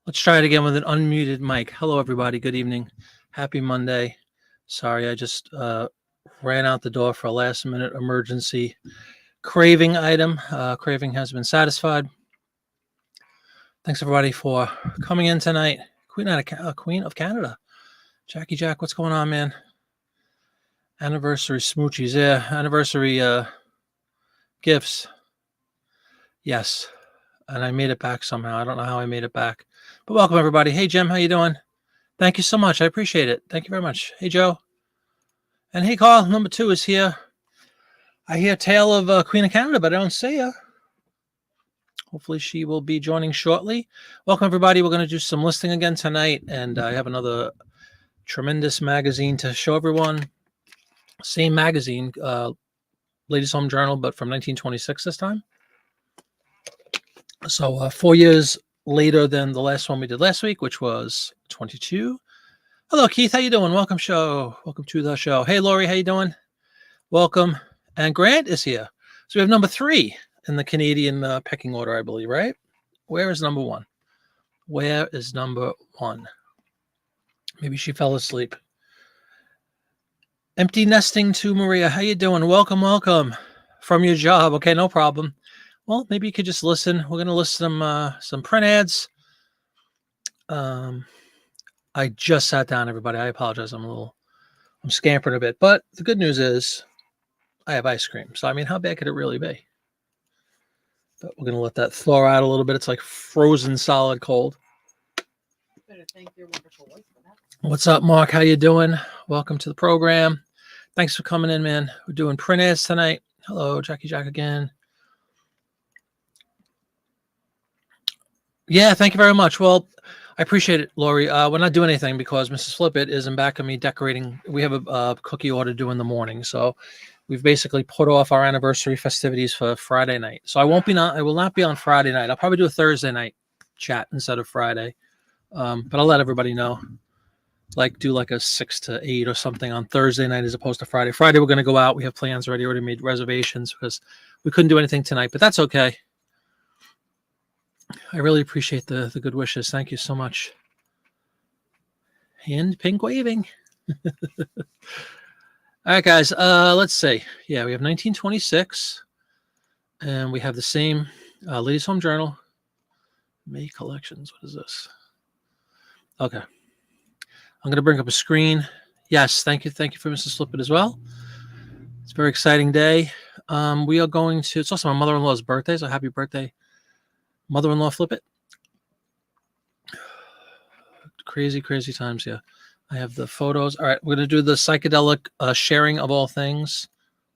Let's try it again with an unmuted mic. Hello, everybody. Good evening. Happy Monday. Sorry, I just ran out the door for a last-minute emergency craving item. Craving has been satisfied. Thanks, everybody, for coming in tonight. Queen of Canada. Jackie Jack, what's going on, man? Anniversary smoochies. Yeah, anniversary gifts. Yes. And I made it back somehow. I don't know how I made it back. But welcome, everybody. Hey, Jim, how you doing? Thank you so much. I appreciate it. Thank you very much. Hey, Joe. And hey, Carl, number 2 is here. I hear tale of Queen of Canada, but I don't see her. Hopefully she will be joining shortly. Welcome, everybody. We're going to do some listing again tonight, and I have another tremendous magazine to show everyone. Same magazine, Ladies' Home Journal, but from 1926 this time. So 4 years later than the last one we did last week, which was 22. Hello, Keith. How you doing? Welcome to the show. Hey, Lori. How you doing? Welcome. And Grant is here. So we have number 3 in the Canadian pecking order, I believe, right? Where is number 1? Where is number 1? Maybe she fell asleep. Empty nesting to Maria. How you doing? Welcome from your job. Okay, no problem. Well, maybe you could just listen. We're going to list some print ads. I just sat down, everybody. I apologize. I'm scampering a bit. But the good news is I have ice cream. So, I mean, how bad could it really be? But we're going to let that thaw out a little bit. It's like frozen solid cold. Better thank your wonderful wife for that. What's up, Mark? How you doing? Welcome to the program. Thanks for coming in, man. We're doing print ads tonight. Hello, Jackie Jack again. Yeah, thank you very much. Well, I appreciate it, Lori. We're not doing anything because Mrs. Flippett is in back of me decorating. We have a cookie order due in the morning, so we've basically put off our anniversary festivities for Friday night. So I will not be on Friday night. I'll probably do a Thursday night chat instead of Friday. But I'll let everybody know. Do like a 6 to 8 or something on Thursday night as opposed to Friday. Friday we're going to go out. We have plans already made reservations because we couldn't do anything tonight, but that's okay. I really appreciate the good wishes. Thank you so much. Hand pink waving. All right, guys. Let's see. Yeah, we have 1926, and we have the same Ladies' Home Journal. May collections. What is this? Okay. I'm going to bring up a screen. Yes, thank you. Thank you for Mrs. Flippett as well. It's a very exciting day. We are going to. It's also my mother-in-law's birthday, so happy birthday, mother-in-law Flippett. Crazy times here. I have the photos. All right, we're going to do the psychedelic sharing of all things,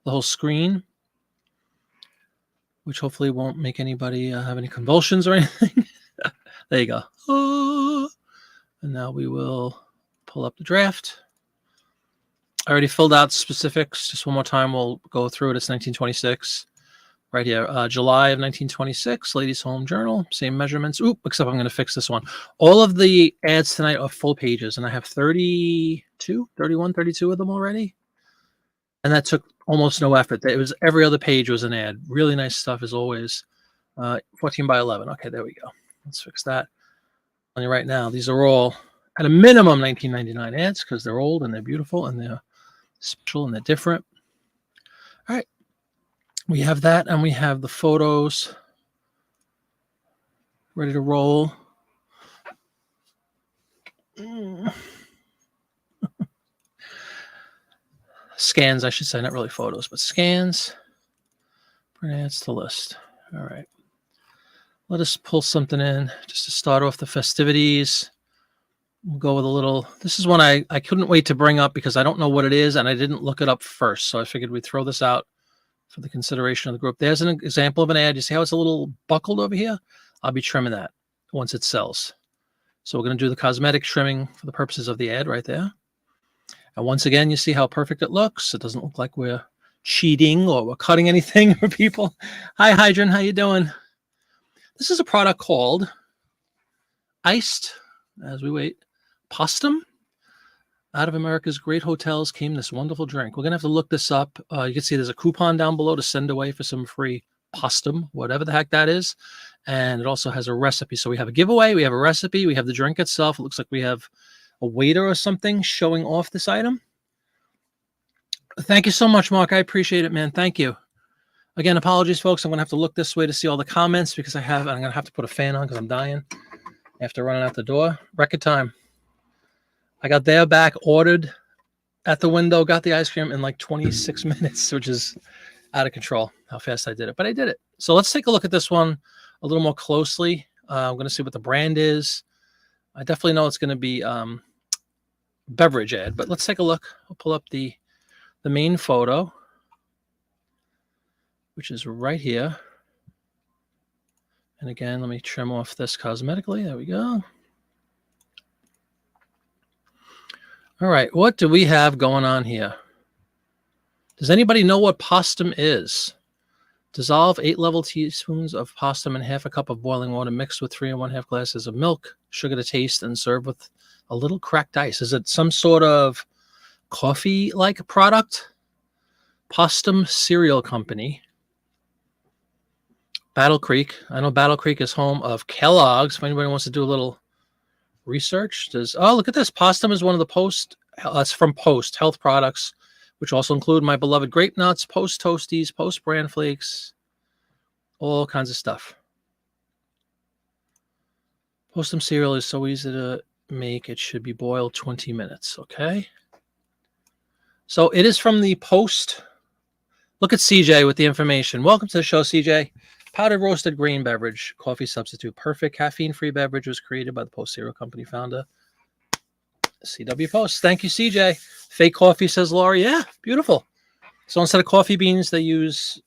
the whole screen, which hopefully won't make anybody have any convulsions or anything. There you go. Oh. And now we will pull up the draft. I already filled out specifics. Just one more time, we'll go through it. It's 1926. Right here, July of 1926, Ladies' Home Journal, same measurements. Oop, except I'm going to fix this one. All of the ads tonight are full pages, and I have 32 of them already. And that took almost no effort. It was every other page was an ad. Really nice stuff as always. 14 by 11. Okay, there we go. Let's fix that. On you right now, these are all at a minimum 1999 ads because they're old and they're beautiful and they're special and they're different. All right. We have that, and we have the photos ready to roll. Scans, I should say, not really photos, but scans. Print ads to list. All right. Let us pull something in just to start off the festivities. We'll go with a little. This is one I couldn't wait to bring up because I don't know what it is, and I didn't look it up first. So I figured we'd throw this out for the consideration of the group. There's an example of an ad. You see how it's a little buckled over here? I'll be trimming that once it sells. So we're going to do the cosmetic trimming for the purposes of the ad right there. And once again, you see how perfect it looks. It doesn't look like we're cheating or we're cutting anything for people. Hi, Hydran. How you doing? This is a product called Iced, as we wait, Postum. Out of America's great hotels came this wonderful drink. We're going to have to look this up. You can see there's a coupon down below to send away for some free postum, whatever the heck that is. And it also has a recipe. So we have a giveaway, we have a recipe, we have the drink itself. It looks like we have a waiter or something showing off this item. Thank you so much, Mark. I appreciate it, man. Thank you. Again, apologies, folks. I'm going to have to look this way to see all the comments because I'm going to have to put a fan on because I'm dying after running out the door. Record time. I got there, back, ordered at the window, got the ice cream in like 26 minutes, which is out of control how fast I did it. But I did it. So let's take a look at this one a little more closely. I'm going to see what the brand is. I definitely know it's going to be beverage ad, but let's take a look. I'll pull up the main photo, which is right here. And again, let me trim off this cosmetically. There we go. All right, what do we have going on here? Does anybody know what postum is? Dissolve 8 level teaspoons of postum in half a cup of boiling water mixed with 3 1/2 glasses of milk, sugar to taste, and serve with a little cracked ice. Is it some sort of coffee-like product? Postum Cereal Company. Battle Creek. I know Battle Creek is home of Kellogg's. If anybody wants to do a little research, oh, look at this. Postum is one of the it's from Post Health products, which also include my beloved grape nuts, Post Toasties, Post Bran Flakes, all kinds of stuff. Postum cereal is so easy to make. It should be boiled 20 minutes. Okay. So it is from the Post. Look at CJ with the information. Welcome to the show, CJ. Powdered roasted grain beverage, coffee substitute. Perfect caffeine-free beverage was created by the Post Cereal Company founder, CW Post. Thank you, CJ. Fake coffee, says Laura. Yeah, beautiful. So instead of coffee beans, they use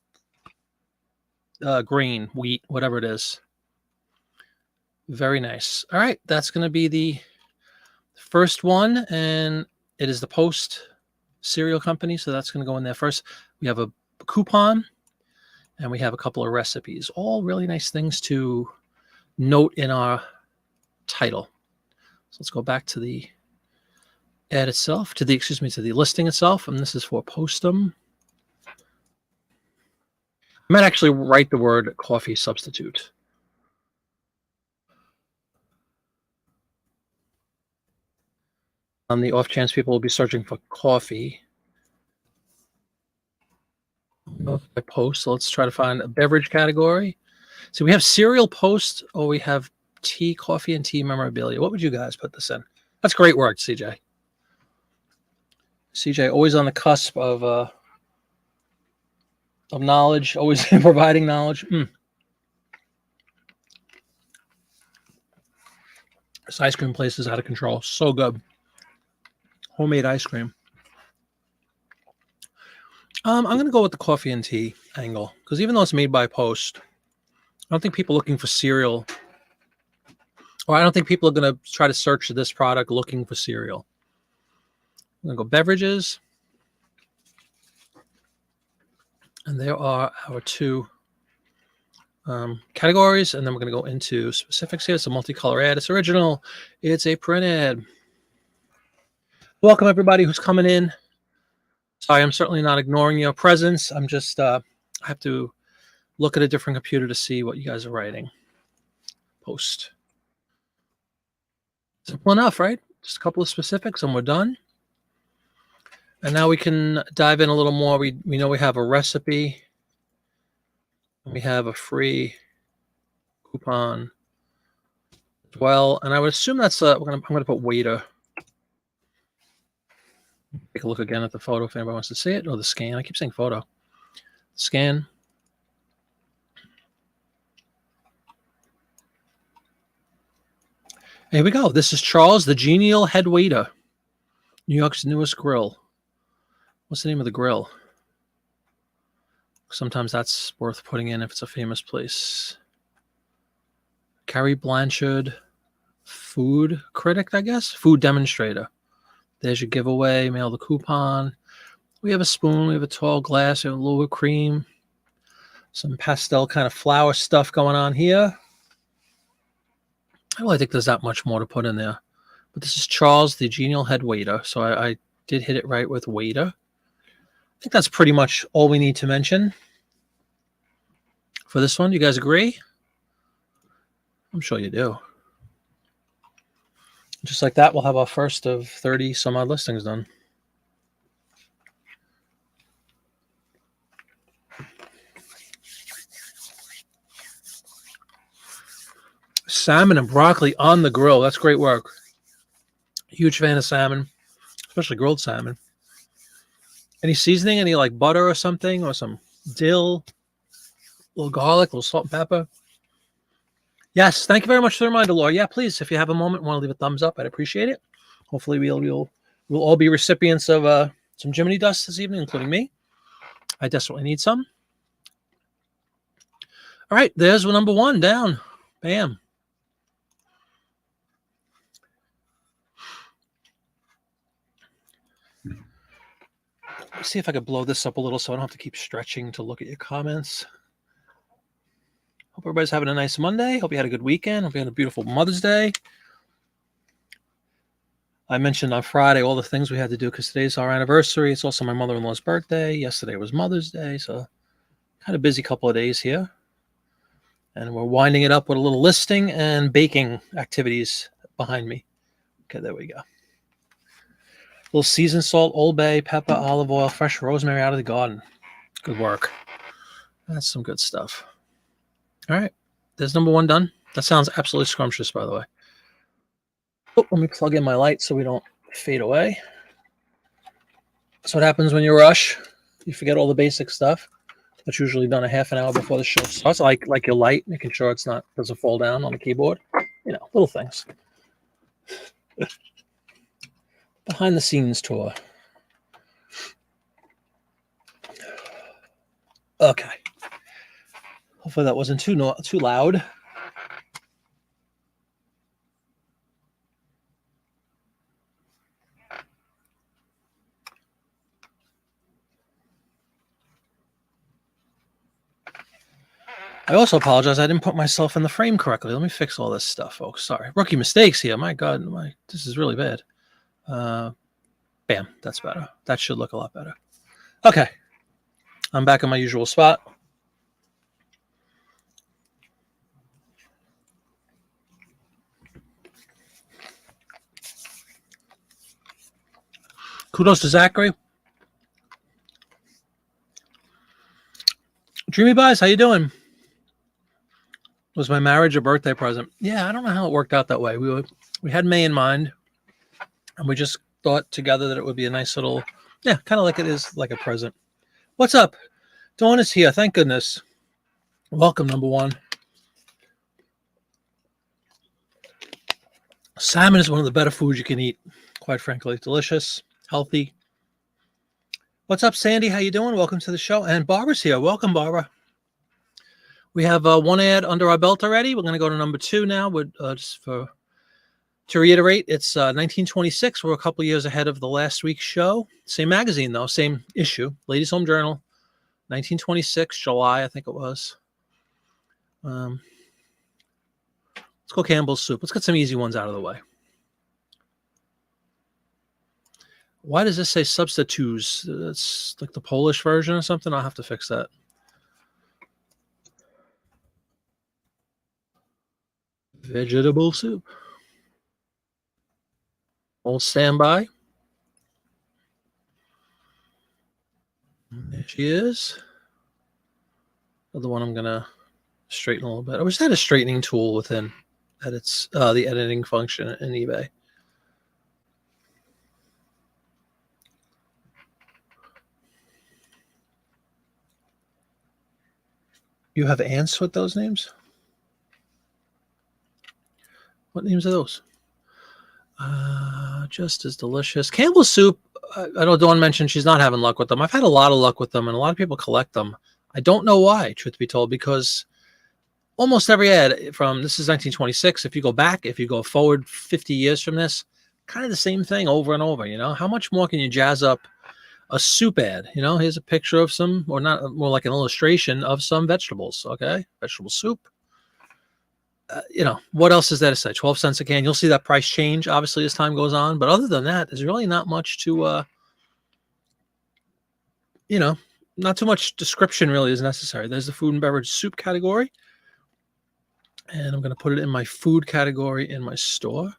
grain, wheat, whatever it is. Very nice. All right, that's going to be the first one, and it is the Post Cereal Company, so that's going to go in there first. We have a coupon, and we have a couple of recipes. All really nice things to note in our title. So let's go back to the ad itself, to the listing itself, and this is for Postum. I might actually write the word coffee substitute. On the off chance people will be searching for coffee. By Post, so let's try to find a beverage category. So we have cereal Post, or we have tea, coffee, and tea memorabilia. What would you guys put this in? That's great work, CJ. CJ, always on the cusp of knowledge, always providing knowledge. This ice cream place is out of control. So good. Homemade ice cream. I'm going to go with the coffee and tea angle because even though it's made by Post, I don't think people looking for cereal, or I don't think people are going to try to search this product looking for cereal. I'm going to go beverages. And there are our two categories. And then we're going to go into specifics here. It's a multicolor ad. It's original. It's a print ad. Welcome, everybody who's coming in. Sorry, I'm certainly not ignoring your presence. I'm just, I have to look at a different computer to see what you guys are writing. Post. Simple enough, right? Just a couple of specifics and we're done. And now we can dive in a little more. We know we have a recipe. And we have a free coupon as well. And I would assume that's, I'm going to put waiter. Take a look again at the photo if anybody wants to see it, or the scan. I keep saying photo. Scan. Here we go. This is Charles, the genial head waiter. New York's newest grill. What's the name of the grill? Sometimes that's worth putting in if it's a famous place. Carrie Blanchard, food critic, I guess? Food demonstrator. There's your giveaway. Mail the coupon. We have a spoon. We have a tall glass. We have a little whipped cream. Some pastel kind of flower stuff going on here. I don't really think there's that much more to put in there. But this is Charles, the genial head waiter. So I did hit it right with waiter. I think that's pretty much all we need to mention for this one. You guys agree? I'm sure you do. Just like that, we'll have our first of 30 some odd listings done. Salmon and broccoli on the grill. That's great work. Huge fan of salmon, especially grilled salmon. Any seasoning? Any like butter or something, or some dill, a little garlic, a little salt and pepper? Yes, thank you very much for the reminder, Laura. Yeah, please, if you have a moment, want to leave a thumbs up, I'd appreciate it. Hopefully, we'll all be recipients of some Jiminy dust this evening, including me. I desperately need some. All right, there's number one down. Bam. Let's see if I could blow this up a little so I don't have to keep stretching to look at your comments. Hope everybody's having a nice Monday. Hope you had a good weekend. Hope you had a beautiful Mother's Day. I mentioned on Friday all the things we had to do because today's our anniversary. It's also my mother-in-law's birthday. Yesterday was Mother's Day, so kind of busy couple of days here. And we're winding it up with a little listing and baking activities behind me. Okay, there we go. Little seasoned salt, Old Bay, pepper, olive oil, fresh rosemary out of the garden. Good work. That's some good stuff. All right, there's number one done. That sounds absolutely scrumptious, by the way. Oh, let me plug in my light so we don't fade away. That's what happens when you rush. You forget all the basic stuff. That's usually done a half an hour before the show starts, like your light, making sure it's not doesn't fall down on the keyboard. You know, little things. Behind the scenes tour. Okay. Hopefully that wasn't too loud. I also apologize. I didn't put myself in the frame correctly. Let me fix all this stuff, folks. Sorry. Rookie mistakes here. My God, this is really bad. Bam. That's better. That should look a lot better. Okay. I'm back in my usual spot. Kudos to Zachary. Dreamy Buys, how you doing? Was my marriage a birthday present? Yeah, I don't know how it worked out that way. We had May in mind, and we just thought together that it would be a nice little, yeah, kind of like it is like a present. What's up? Dawn is here. Thank goodness. Welcome, number one. Salmon is one of the better foods you can eat, quite frankly. Delicious, healthy. What's up, Sandy? How you doing? Welcome to the show. And Barbara's here. Welcome, Barbara. We have one ad under our belt already. We're going to go to number two now. To reiterate, it's 1926. We're a couple years ahead of the last week's show. Same magazine, though. Same issue. Ladies' Home Journal, 1926, July, I think it was. Let's go Campbell's Soup. Let's get some easy ones out of the way. Why does this say substitutes? It's like the Polish version or something. I'll have to fix that. Vegetable soup. Old standby. There she is. The one I'm gonna straighten a little bit. I wish I had a straightening tool within edits, the editing function in eBay. You have ants with those names? What names are those? Just as delicious. Campbell's Soup, I know Dawn mentioned she's not having luck with them. I've had a lot of luck with them, and a lot of people collect them. I don't know why, truth be told, because almost every ad from, this is 1926, if you go back, if you go forward 50 years from this, kind of the same thing over and over, you know? How much more can you jazz up a soup ad? You know, here's a picture of some, or not, more like an illustration of some vegetables, okay? Vegetable soup. You know, what else is there to say? 12 cents a can. You'll see that price change, obviously, as time goes on. But other than that, there's really not much to, you know, not too much description really is necessary. There's the food and beverage soup category. And I'm going to put it in my food category in my store.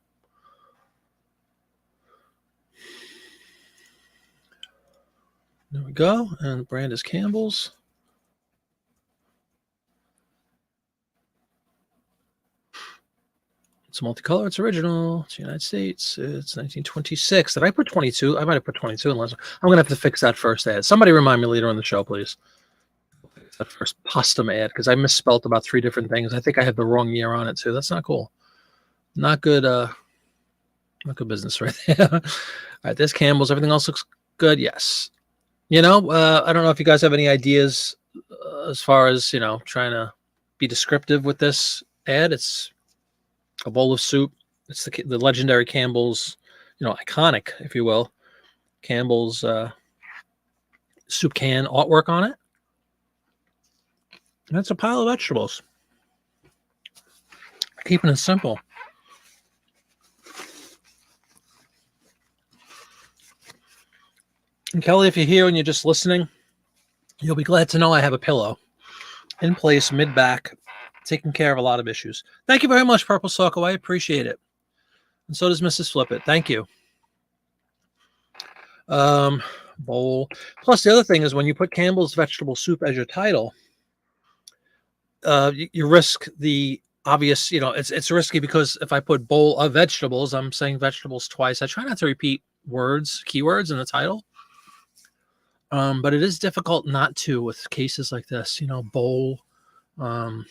There we go. And the brand is Campbell's. It's multicolor. It's original. It's United States. It's 1926. Did I put 22? I might have put 22. Unless I'm going to have to fix that first ad. Somebody remind me later on the show, please. That first postum ad, because I misspelled about 3 different things. I think I had the wrong year on it too. That's not cool. Not good. Not good business right there. All right, there's Campbell's. Everything else looks good. Yes. I don't know if you guys have any ideas as far as trying to be descriptive with this ad. It's a bowl of soup. It's the legendary Campbell's, iconic, if you will, Campbell's soup can artwork on it. And it's a pile of vegetables. Keeping it simple. And Kelly, if you're here and you're just listening, you'll be glad to know I have a pillow in place mid-back, taking care of a lot of issues. Thank you very much, Purple Socko. I appreciate it. And so does Mrs. Flippit. Thank you. Bowl. Plus, the other thing is when you put Campbell's vegetable soup as your title, you risk the obvious, it's risky because if I put bowl of vegetables, I'm saying vegetables twice. I try not to repeat keywords in the title. But it is difficult not to with cases like this, bowl. I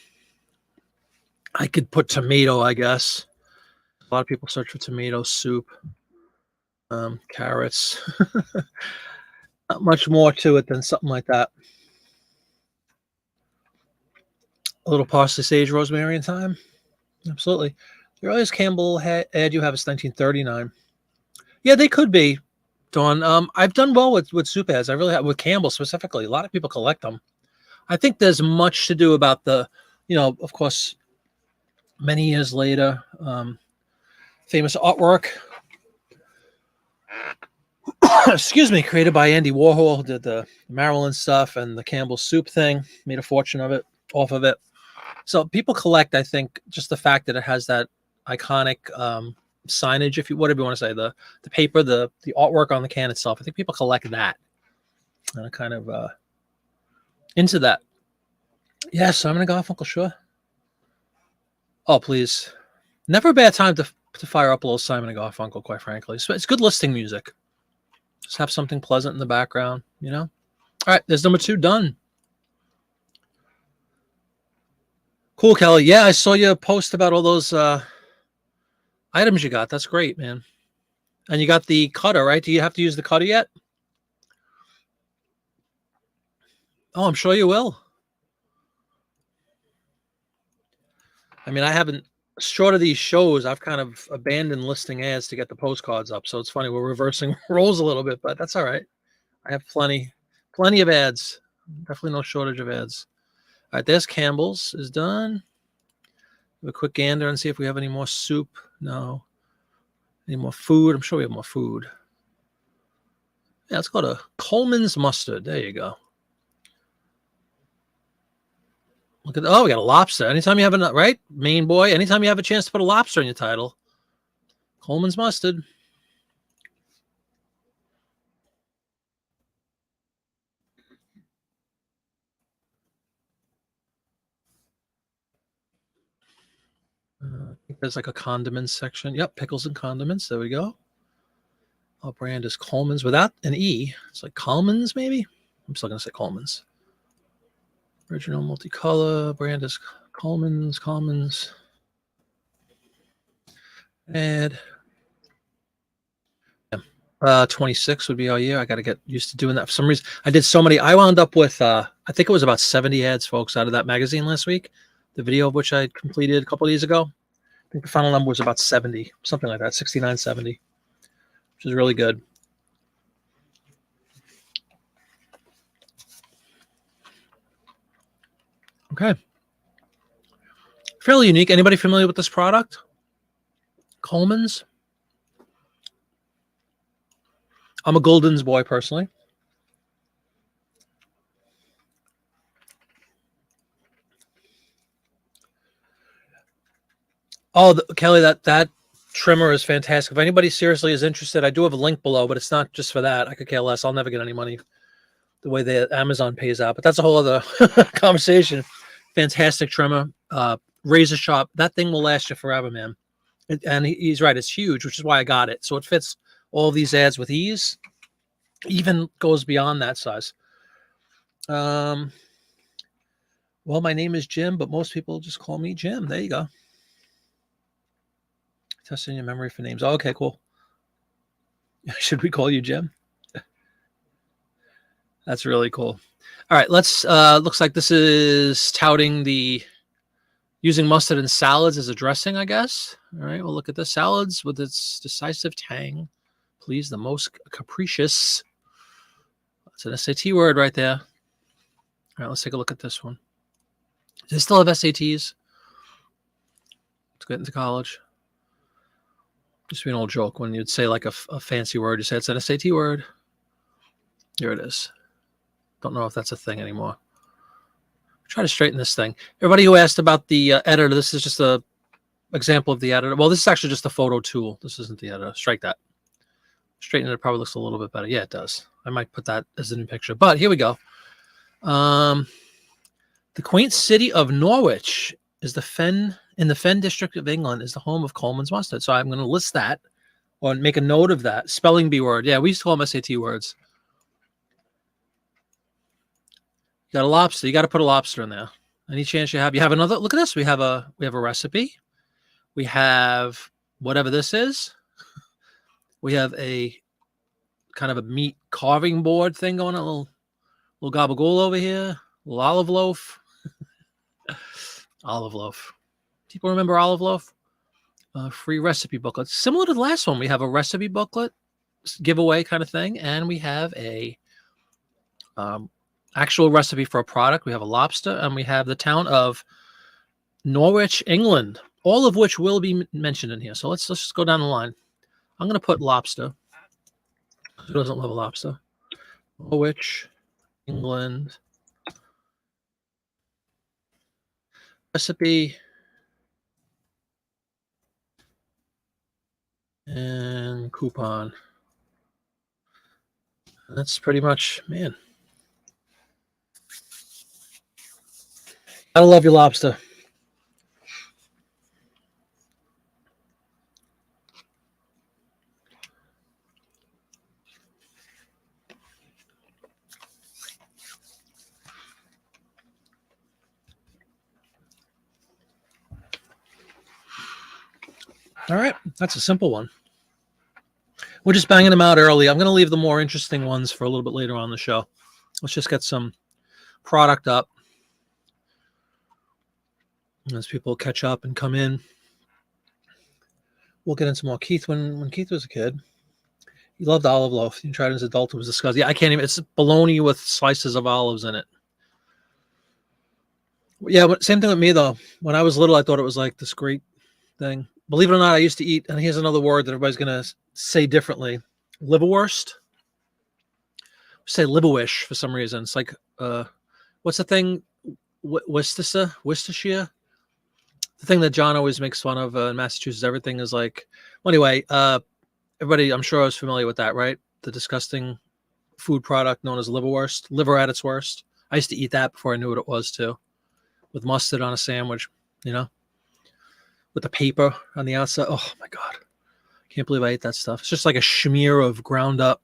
could put tomato, I guess. A lot of people search for tomato soup, carrots. Not much more to it than something like that. A little parsley, sage, rosemary, and thyme. Absolutely. The earliest Campbell ad you have is 1939. Yeah, they could be. Dawn, I've done well with soup ads. I really have with Campbell specifically. A lot of people collect them. I think there's much to do about the, of course, many years later, famous artwork. Excuse me, created by Andy Warhol, who did the Maryland stuff and the Campbell's soup thing, made a fortune off of it. So people collect, I think, just the fact that it has that iconic signage, whatever you want to say, the paper, the artwork on the can itself. I think people collect that and kind of into that. Yes, Simon and Garfunkel, sure. Oh, please. Never a bad time to fire up a little Simon and Garfunkel, quite frankly. So it's good listening music. Just have something pleasant in the background, All right, there's number 2 done. Cool, Kelly. Yeah, I saw you post about all those items you got. That's great, man. And you got the cutter, right? Do you have to use the cutter yet? Oh, I'm sure you will. I mean, I haven't, short of these shows, I've kind of abandoned listing ads to get the postcards up. So it's funny, we're reversing roles a little bit, but that's all right. I have plenty of ads. Definitely no shortage of ads. All right, there's Campbell's is done. Have a quick gander and see if we have any more soup. No. Any more food? I'm sure we have more food. Yeah, let's go to Coleman's mustard. There you go. Look at we got a lobster. Anytime you have right, Maine boy. Anytime you have a chance to put a lobster in your title, Coleman's mustard. I think there's like a condiments section. Yep, pickles and condiments. There we go. Our brand is Coleman's without an E. It's like Coleman's, maybe. I'm still gonna say Coleman's. Original multicolor brand is Coleman's. And 26 would be all year. I got to get used to doing that. For some reason, I did so many. I wound up with, I think it was about 70 ads, folks, out of that magazine last week. The video of which I completed a couple of days ago. I think the final number was about 70, something like that, 69, 70, which is really good. Okay. Fairly unique. Anybody familiar with this product? Coleman's? I'm a Golden's boy, personally. Oh, Kelly, that trimmer is fantastic. If anybody seriously is interested, I do have a link below, but it's not just for that. I could care less. I'll never get any money the way that Amazon pays out, but that's a whole other conversation. Fantastic trimmer, razor sharp. That thing will last you forever, man. And he's right. It's huge, which is why I got it. So it fits all these ads with ease. Even goes beyond that size. Well, my name is Jim, but most people just call me Jim. There you go. Testing your memory for names. Oh, okay, cool. Should we call you Jim? That's really cool. All right, let's looks like this is touting the using mustard in salads as a dressing, I guess. All right, we'll look at the salads with its decisive tang. Please, the most capricious. That's an SAT word right there. All right, let's take a look at this one. Do they still have SATs to get into college? Used to be an old joke when you'd say like a fancy word. You say it's an SAT word. Here it is. Don't know if that's a thing anymore. Try to straighten this thing. Everybody who asked about the editor, this is just a example of the editor. Well, this is actually just a photo tool. This isn't the editor. Strike that. Straighten it probably looks a little bit better. Yeah, it does. I might put that as a new picture. But here we go. The quaint city of Norwich is in the Fen district of England is the home of Coleman's mustard. So I'm going to list that or make a note of that. Spelling bee word. Yeah, we used to call them SAT words. You got a lobster. You got to put a lobster in there. Any chance you have another? Look at this. We have a recipe. We have whatever this is. We have a kind of a meat carving board thing going on. A little gabagool over here. A little olive loaf. Olive loaf. People remember olive loaf? Free recipe booklet. Similar to the last one. We have a recipe booklet giveaway kind of thing. And we have a actual recipe for a product. We have a lobster, and we have the town of Norwich, England, all of which will be mentioned in here. So let's just go down the line. I'm going to put lobster. Who doesn't love a lobster? Norwich, England. Recipe. And coupon. That's pretty much, man. Gotta love your lobster. All right, that's a simple one. We're just banging them out early. I'm going to leave the more interesting ones for a little bit later on the show. Let's just get some product up as people catch up and come in. We'll get into more. Keith, when Keith was a kid, he loved olive loaf. He tried it as an adult. It was disgusting. Yeah, I can't even. It's bologna with slices of olives in it. Yeah, but same thing with me, though. When I was little, I thought it was like this great thing. Believe it or not, I used to eat, and here's another word that everybody's going to say differently. Liverwurst. Say liverwish for some reason. It's like, what's the thing? Worcestershire? The thing that John always makes fun of in Massachusetts. Everything is like, well, anyway, everybody, I'm sure, is familiar with that, right? The disgusting food product known as liverwurst, liver at its worst. I used to eat that before I knew what it was, too, with mustard on a sandwich, you know, with the paper on the outside. Oh, my God. Can't believe I ate that stuff. It's just like a smear of ground up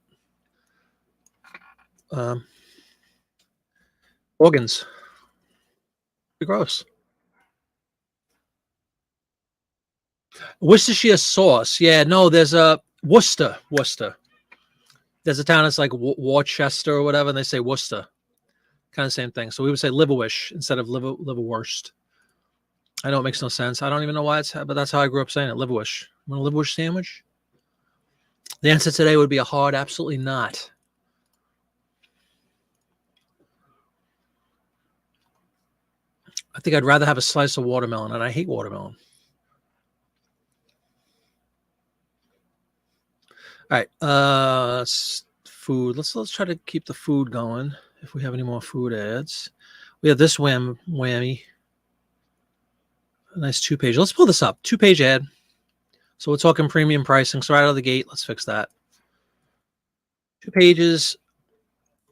organs. Pretty gross. Worcestershire sauce. Yeah, no, there's a Worcester. There's a town that's like Worcester or whatever, and they say Worcester. Kind of same thing. So we would say liverwish instead of liverwurst. I know it makes no sense. I don't even know why but that's how I grew up saying it. Liverwish. Want a liverwish sandwich? The answer today would be a hard absolutely not. I think I'd rather have a slice of watermelon, and I hate watermelon. All right, food. Let's try to keep the food going. If we have any more food ads, we have this whammy. A nice 2-page. Let's pull this up. 2-page ad. So we're talking premium pricing. So right out of the gate, let's fix that. 2 pages.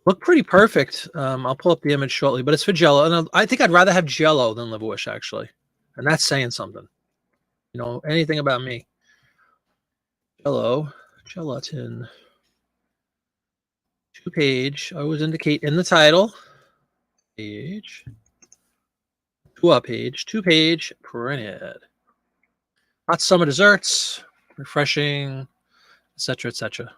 Look pretty perfect. I'll pull up the image shortly, but it's for Jello. And I think I'd rather have Jello than Liverwurst, actually. And that's saying something. You know, anything about me. Jello, gelatin. 2-page. I always indicate in the title. Page. 2-page. 2-page printed. Hot summer desserts. Refreshing, etc., etc.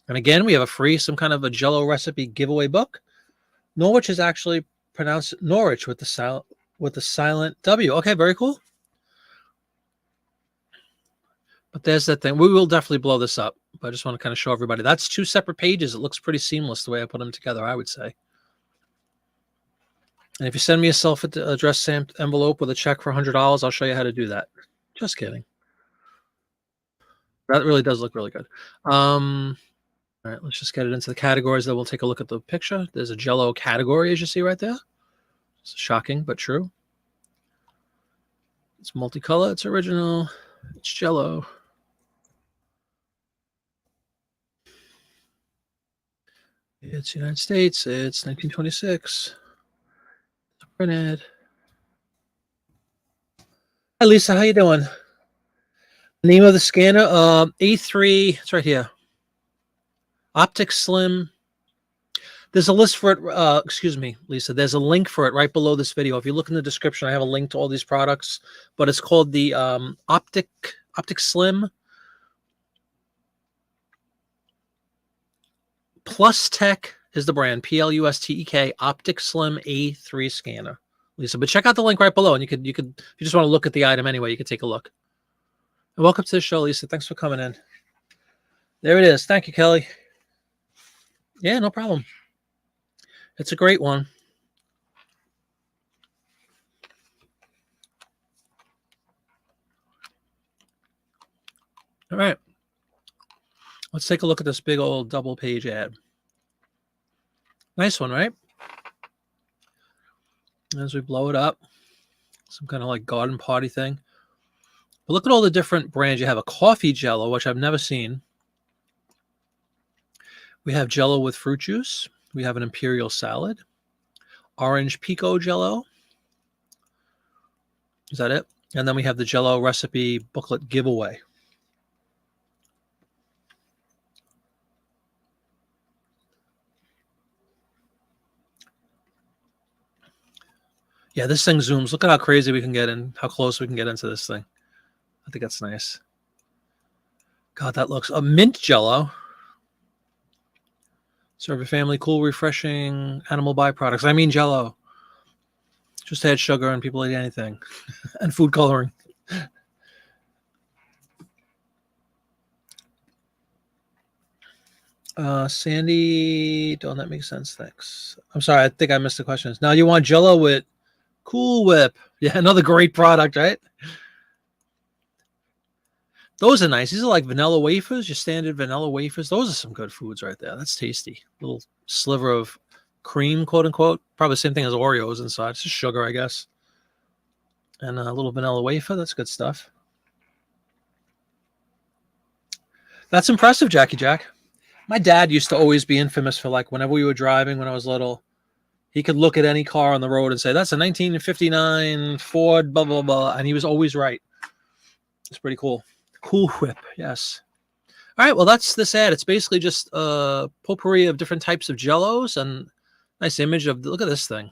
And again, we have a free, some kind of a Jello recipe giveaway book. Norwich is actually pronounced Norwich with the silent W. Okay, very cool. But there's that thing. We will definitely blow this up. But I just want to kind of show everybody. That's 2 separate pages. It looks pretty seamless the way I put them together, I would say. And if you send me a self-addressed stamped envelope with a check for $100, I'll show you how to do that. Just kidding. That really does look really good. All right, let's just get it into the categories. Then we'll take a look at the picture. There's a Jello category, as you see right there. It's shocking, but true. It's multicolor. It's original. It's Jello. It's United States. It's 1926. It's printed. Hi, Lisa. How you doing? Name of the scanner? A3. It's right here. Optic Slim. There's a list for it. Excuse me, Lisa. There's a link for it right below this video. If you look in the description, I have a link to all these products. But it's called the Optic Slim Plus Tech is the brand. PLUSTEK Optic Slim A3 scanner, Lisa. But check out the link right below, and you could if you just want to look at the item anyway, you could take a look. And welcome to the show, Lisa. Thanks for coming in. There it is. Thank you, Kelly. Yeah, no problem. It's a great one. All right. Let's take a look at this big old double-page ad. Nice one, right? As we blow it up, some kind of like garden party thing. But look at all the different brands. You have a coffee Jello, which I've never seen. We have Jello with fruit juice. We have an imperial salad. Orange pico Jello. Is that it? And then we have the Jello recipe booklet giveaway. Yeah, this thing zooms. Look at how crazy we can get and how close we can get into this thing. I think that's nice. God, that looks a mint Jello. Serve a family cool, refreshing animal byproducts. I mean Jello. Just add sugar and people eat anything. And food coloring. Sandy, don't that make sense? Thanks. I'm sorry, I think I missed the questions. Now you want Jello with Cool Whip. Yeah, another great product, right? Those are nice. These are like vanilla wafers, your standard vanilla wafers. Those are some good foods right there. That's tasty. Little sliver of cream, quote unquote. Probably the same thing as Oreos inside. It's just sugar, I guess. And a little vanilla wafer. That's good stuff. That's impressive, Jackie Jack. My dad used to always be infamous for, like, whenever we were driving when I was little, he could look at any car on the road and say, that's a 1959 Ford, blah, blah, blah. And he was always right. It's pretty cool. Cool Whip, yes. All right, well, that's this ad. It's basically just a potpourri of different types of Jellos and nice image of, look at this thing.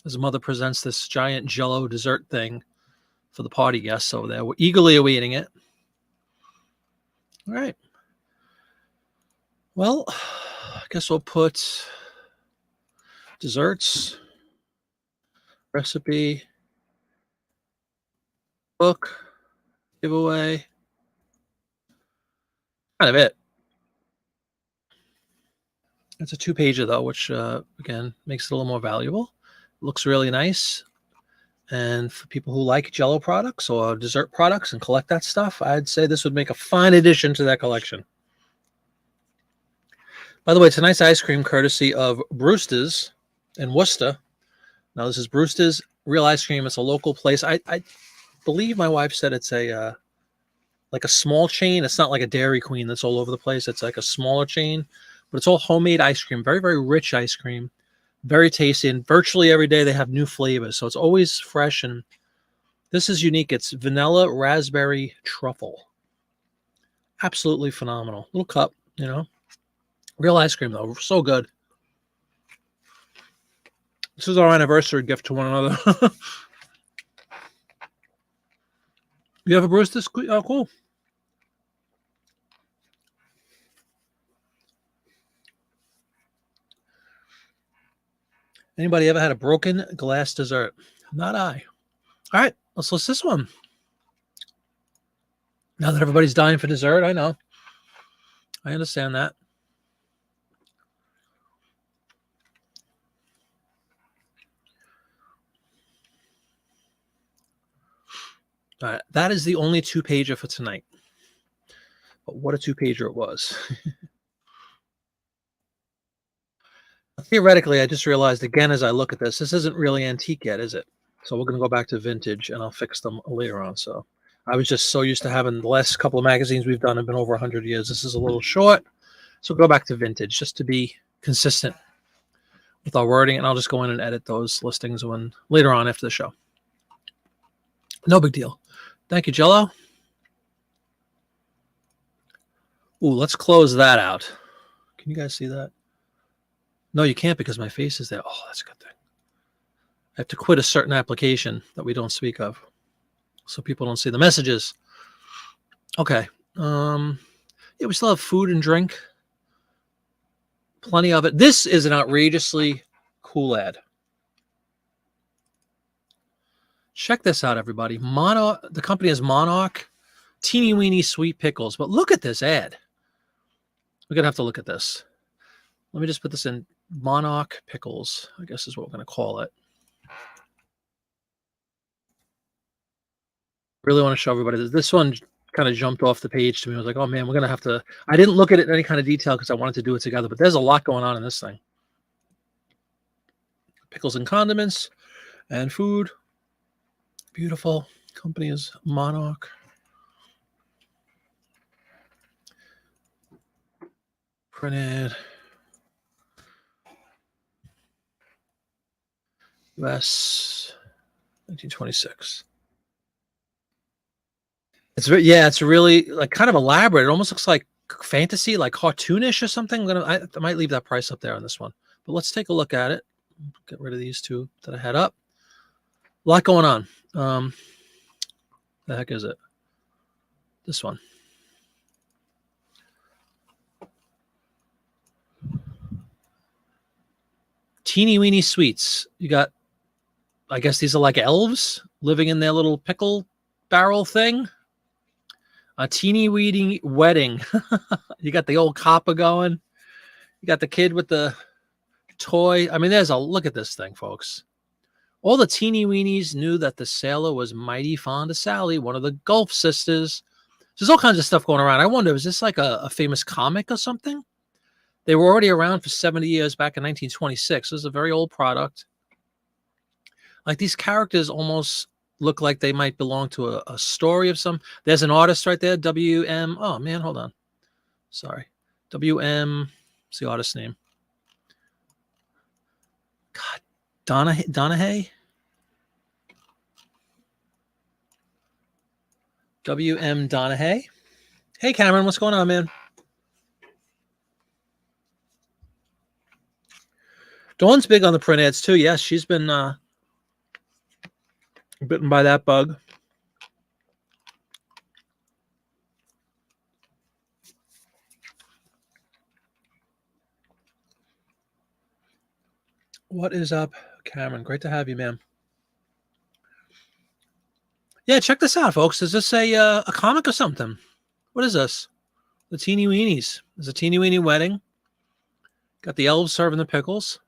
His mother presents this giant Jello dessert thing for the party guests over there. We're eagerly awaiting it. All right. Well, I guess we'll put desserts, recipe, book, giveaway. Kind of it. It's a 2-pager though, which again makes it a little more valuable. Looks really nice. And for people who like Jello products or dessert products and collect that stuff, I'd say this would make a fine addition to that collection. By the way, tonight's ice cream courtesy of Brewsters in Worcester. Now this is Brewsters Real Ice Cream. It's a local place. I believe my wife said it's a like a small chain. It's not like a Dairy Queen that's all over the place. It's like a smaller chain, but it's all homemade ice cream. Very, very rich ice cream. Very tasty. And virtually every day they have new flavors. So it's always fresh. And this is unique. It's vanilla raspberry truffle. Absolutely phenomenal. Little cup, you know. Real ice cream, though. So good. This is our anniversary gift to one another. You have a Brewsters? Oh, cool. Anybody ever had a broken glass dessert? Not I. All right, let's list this one. Now that everybody's dying for dessert, I know. I understand that. All right, that is the only two-pager for tonight. But what a two-pager it was. Theoretically, I just realized again as I look at this isn't really antique yet, is it? So we're going to go back to vintage, and I'll fix them later on. So I was just so used to having the last couple of magazines we've done have been over 100 years. This is a little short. So go back to vintage just to be consistent with our wording, and I'll just go in and edit those listings when later on after the show. No big deal. Thank you, Jello. Ooh, let's close that out. Can you guys see that? No, you can't because my face is there. Oh, that's a good thing. I have to quit a certain application that we don't speak of so people don't see the messages. Okay. Yeah, we still have food and drink. Plenty of it. This is an outrageously cool ad. Check this out, everybody. The company is Monarch Teeny Weeny Sweet Pickles. But look at this ad. We're going to have to look at this. Let me just put this in. Monarch Pickles, I guess is what we're going to call it. Really want to show everybody this. This one kind of jumped off the page to me. I was like, oh man, we're going to have to. I didn't look at it in any kind of detail because I wanted to do it together, but there's a lot going on in this thing. Pickles and condiments and food. Beautiful. Company is Monarch. Printed. US 1926. It's really like kind of elaborate. It almost looks like fantasy, like cartoonish or something. I might leave that price up there on this one, but let's take a look at it. Get rid of these two that I had up. A lot going on. The heck is it? This one. Teeny weeny sweets. You got, I guess these are like elves living in their little pickle barrel thing. A teeny weeny wedding. You got the old copper going. You got the kid with the toy. I mean, look at this thing, folks. All the teeny weenies knew that the sailor was mighty fond of Sally, one of the Gulf sisters. There's all kinds of stuff going around. I wonder, is this like a famous comic or something? They were already around for 70 years back in 1926. This is a very old product. Like these characters almost look like they might belong to a story of some. There's an artist right there, W.M. Oh, man, hold on. Sorry. W.M. What's the artist's name? God, Donahue? W.M. Donahue. Hey, Cameron, what's going on, man? Dawn's big on the print ads, too. Yes, she's been bitten by that bug. What is up, Cameron? Great to have you, man. Yeah, check this out, folks. Is this a comic or something? What is this? The Teeny Weenies. There's a Teeny Weenie wedding. Got the elves serving the pickles.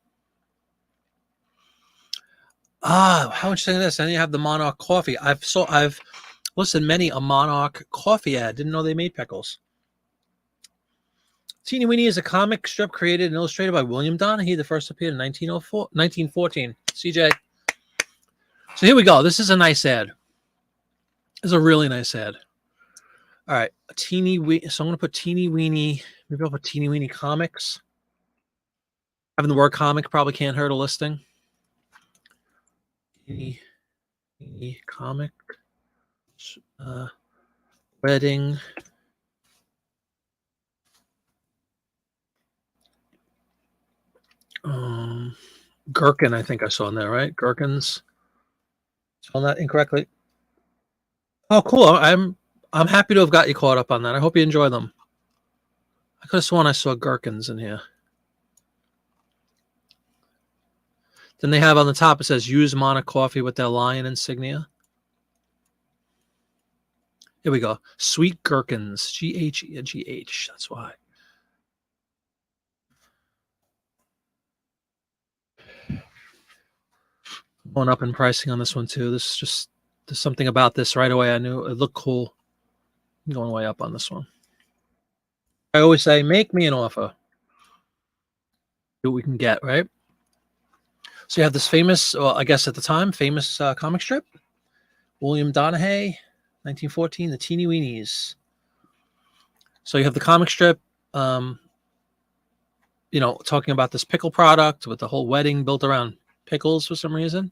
Ah, how interesting is this? And you have the Monarch coffee. I've listened many a Monarch coffee ad. Didn't know they made pickles. Teeny Weenie is a comic strip created and illustrated by William Donahue. The first appeared in 1914. CJ. So here we go. This is a nice ad. This is a really nice ad. All right, a teeny weeny. So I'm gonna put teeny weeny. Maybe I'll put teeny weeny comics. Having the word comic probably can't hurt a listing. Teeny weeny comic. Wedding. Gherkin, I think I saw in there, right? Gherkins. Saw that incorrectly. Oh, cool. I'm happy to have got you caught up on that. I hope you enjoy them. I could have sworn I saw gherkins in here. Then they have on the top, it says use Mana Coffee with their lion insignia. Here we go. Sweet gherkins. G-H-E-G-H. That's why. Going up in pricing on this one too. This is just, there's something about this right away. I knew it looked cool. I'm going way up on this one. I always say, make me an offer. See what we can get, right? So you have this famous, well, I guess at the time, famous comic strip. William Donahue, 1914, the Teeny Weenies. So you have the comic strip, talking about this pickle product with the whole wedding built around pickles for some reason.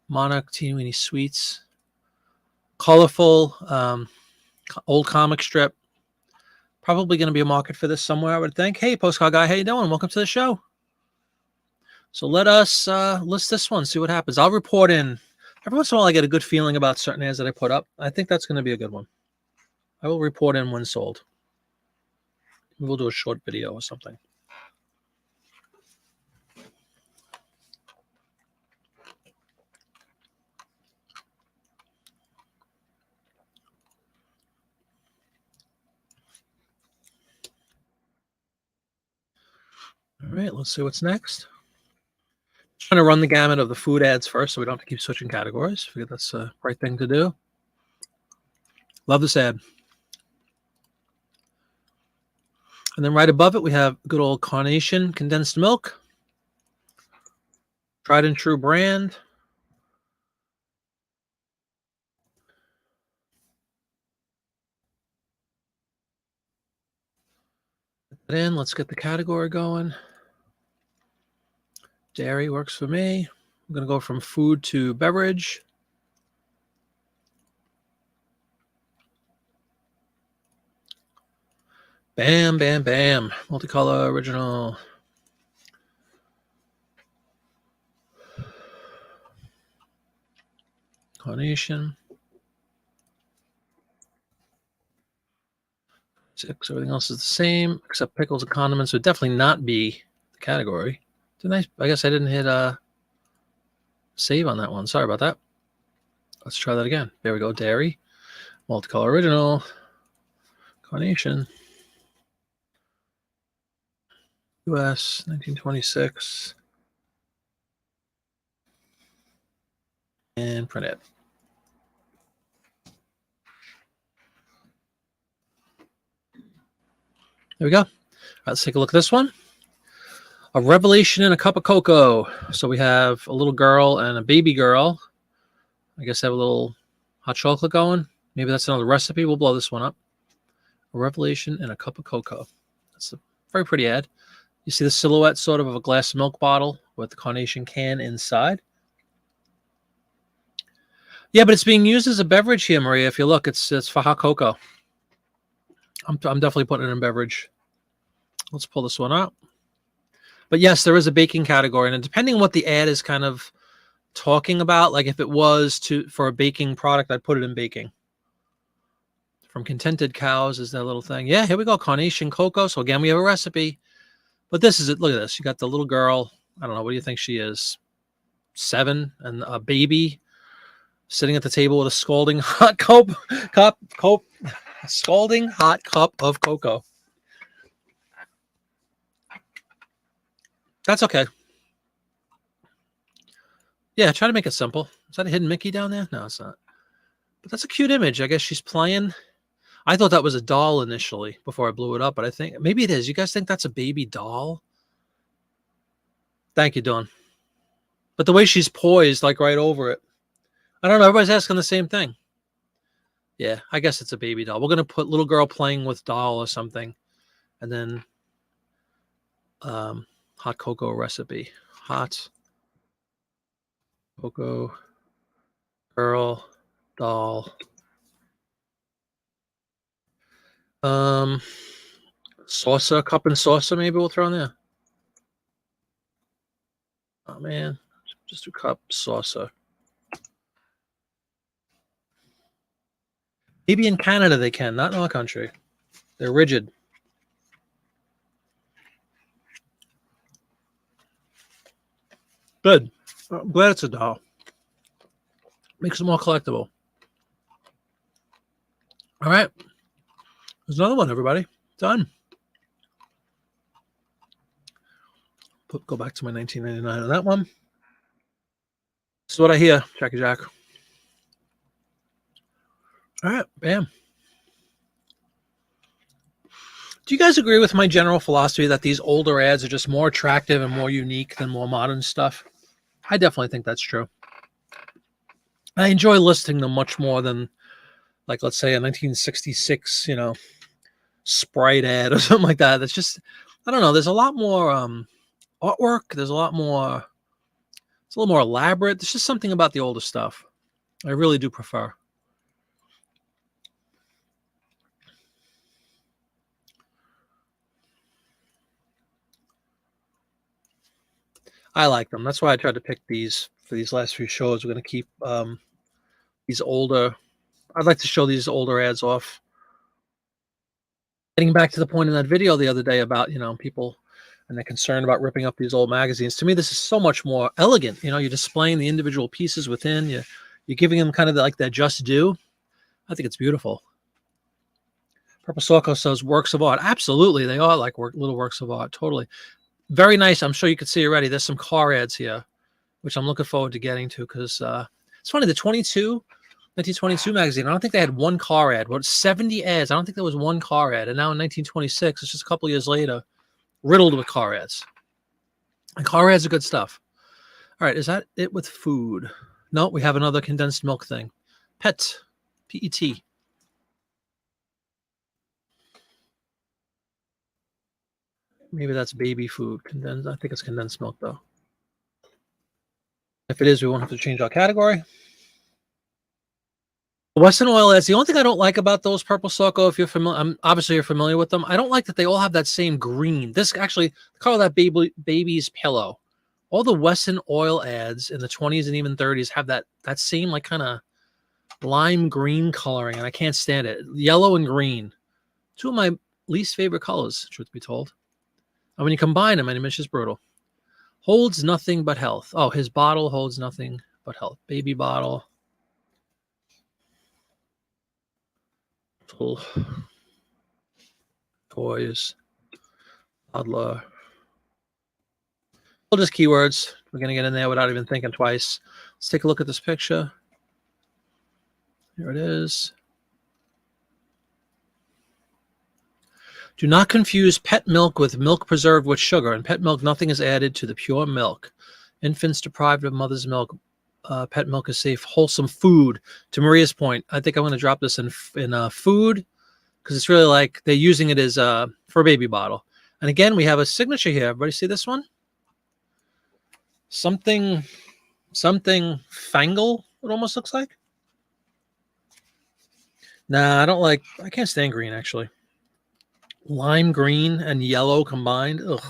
Monarch Teeny Weeny Sweets. Colorful, old comic strip. Probably going to be a market for this somewhere, I would think. Hey, Postcard Guy, how you doing? Welcome to the show. So let us list this one, see what happens. I'll report in. Every once in a while, I get a good feeling about certain ads that I put up. I think that's going to be a good one. I will report in when sold. We'll do a short video or something. All right, let's see what's next. Trying to run the gamut of the food ads first so we don't have to keep switching categories. I figure that's the right thing to do. Love this ad. And then right above it, we have good old Carnation Condensed Milk. Tried and true brand. Put that in. Let's get the category going. Dairy works for me. I'm going to go from food to beverage. Bam, bam, bam. Multicolor original. Carnation. 6. Everything else is the same except pickles and condiments would definitely not be the category. Didn't I guess I didn't hit save on that one. Sorry about that. Let's try that again. There we go. Dairy. Multicolor original. Carnation. US 1926. And print it. There we go. All right, let's take a look at this one. A revelation in a cup of cocoa. So we have a little girl and a baby girl. I guess they have a little hot chocolate going. Maybe that's another recipe. We'll blow this one up. A revelation in a cup of cocoa. That's a very pretty ad. You see the silhouette sort of a glass milk bottle with the Carnation can inside. Yeah, but it's being used as a beverage here, Maria. If you look, it's for hot cocoa. I'm definitely putting it in beverage. Let's pull this one out. But yes, there is a baking category, and depending on what the ad is kind of talking about, like if it was for a baking product, I'd put it in baking. From Contented Cows is that little thing. Yeah, here we go. Carnation cocoa. So again, we have a recipe. But this is it. Look at this. You got the little girl. I don't know. What do you think she is? 7, and a baby sitting at the table with a scalding hot scalding hot cup of cocoa. That's okay. Yeah, try to make it simple. Is that a hidden Mickey down there? No, it's not. But that's a cute image. I guess she's playing. I thought that was a doll initially before I blew it up, but I think maybe it is. You guys think that's a baby doll? Thank you, Dawn. But the way she's poised, like right over it. I don't know. Everybody's asking the same thing. Yeah, I guess it's a baby doll. We're going to put little girl playing with doll or something. And then hot cocoa recipe. Hot cocoa girl doll. Saucer, cup and saucer, maybe we'll throw in there. Oh man, just a cup, saucer. Maybe in Canada they can, not in our country. They're rigid. Good. I'm glad it's a doll. Makes it more collectible. All right. There's another one, everybody. Done. Go back to my 1999 on that one. This is what I hear, Jackie Jack. All right, bam. Do you guys agree with my general philosophy that these older ads are just more attractive and more unique than more modern stuff? I definitely think that's true. I enjoy listing them much more than, like, let's say a 1966, Sprite ad or something like that. That's just, I don't know. There's a lot more artwork. There's a lot more, it's a little more elaborate. There's just something about the older stuff I really do prefer. I like them. That's why I tried to pick these for these last few shows. We're going to keep these older. I'd like to show these older ads off. Getting back to the point in that video the other day about, people and they're concerned about ripping up these old magazines. To me, this is so much more elegant. You're displaying the individual pieces within. You're giving them kind of like their just due. I think it's beautiful. Purple Sorko says works of art. Absolutely. They are like little works of art. Totally. Very nice. I'm sure you can see already. There's some car ads here, which I'm looking forward to getting to because it's funny. The 1922 magazine, I don't think they had one car ad. What, 70 ads? I don't think there was one car ad. And now in 1926, it's just a couple years later, riddled with car ads. And car ads are good stuff. All right, is that it with food? No, we have another condensed milk thing. Pet, P-E-T. Maybe that's baby food. Condensed. I think it's condensed milk, though. If it is, we won't have to change our category. Western oil ads. The only thing I don't like about those Purple Sorko, if you're familiar, obviously you're familiar with them. I don't like that they all have that same green. This actually, the color of that baby's pillow. All the Western oil ads in the 20s and even 30s have that same like kind of lime green coloring, and I can't stand it. Yellow and green, two of my least favorite colors, truth be told. And when you combine them, it's just brutal. Holds nothing but health. Oh, his bottle holds nothing but health. Baby bottle. Full toys. Toddler. Well, just keywords. We're going to get in there without even thinking twice. Let's take a look at this picture. Here it is. Do not confuse pet milk with milk preserved with sugar. In pet milk, nothing is added to the pure milk. Infants deprived of mother's milk, pet milk is safe, wholesome food. To Maria's point, I think I'm going to drop this in food because it's really like they're using it as for a baby bottle. And again, we have a signature here. Everybody see this one? Something fangle, it almost looks like. Nah, I can't stand green, actually. Lime green and yellow combined. Ugh.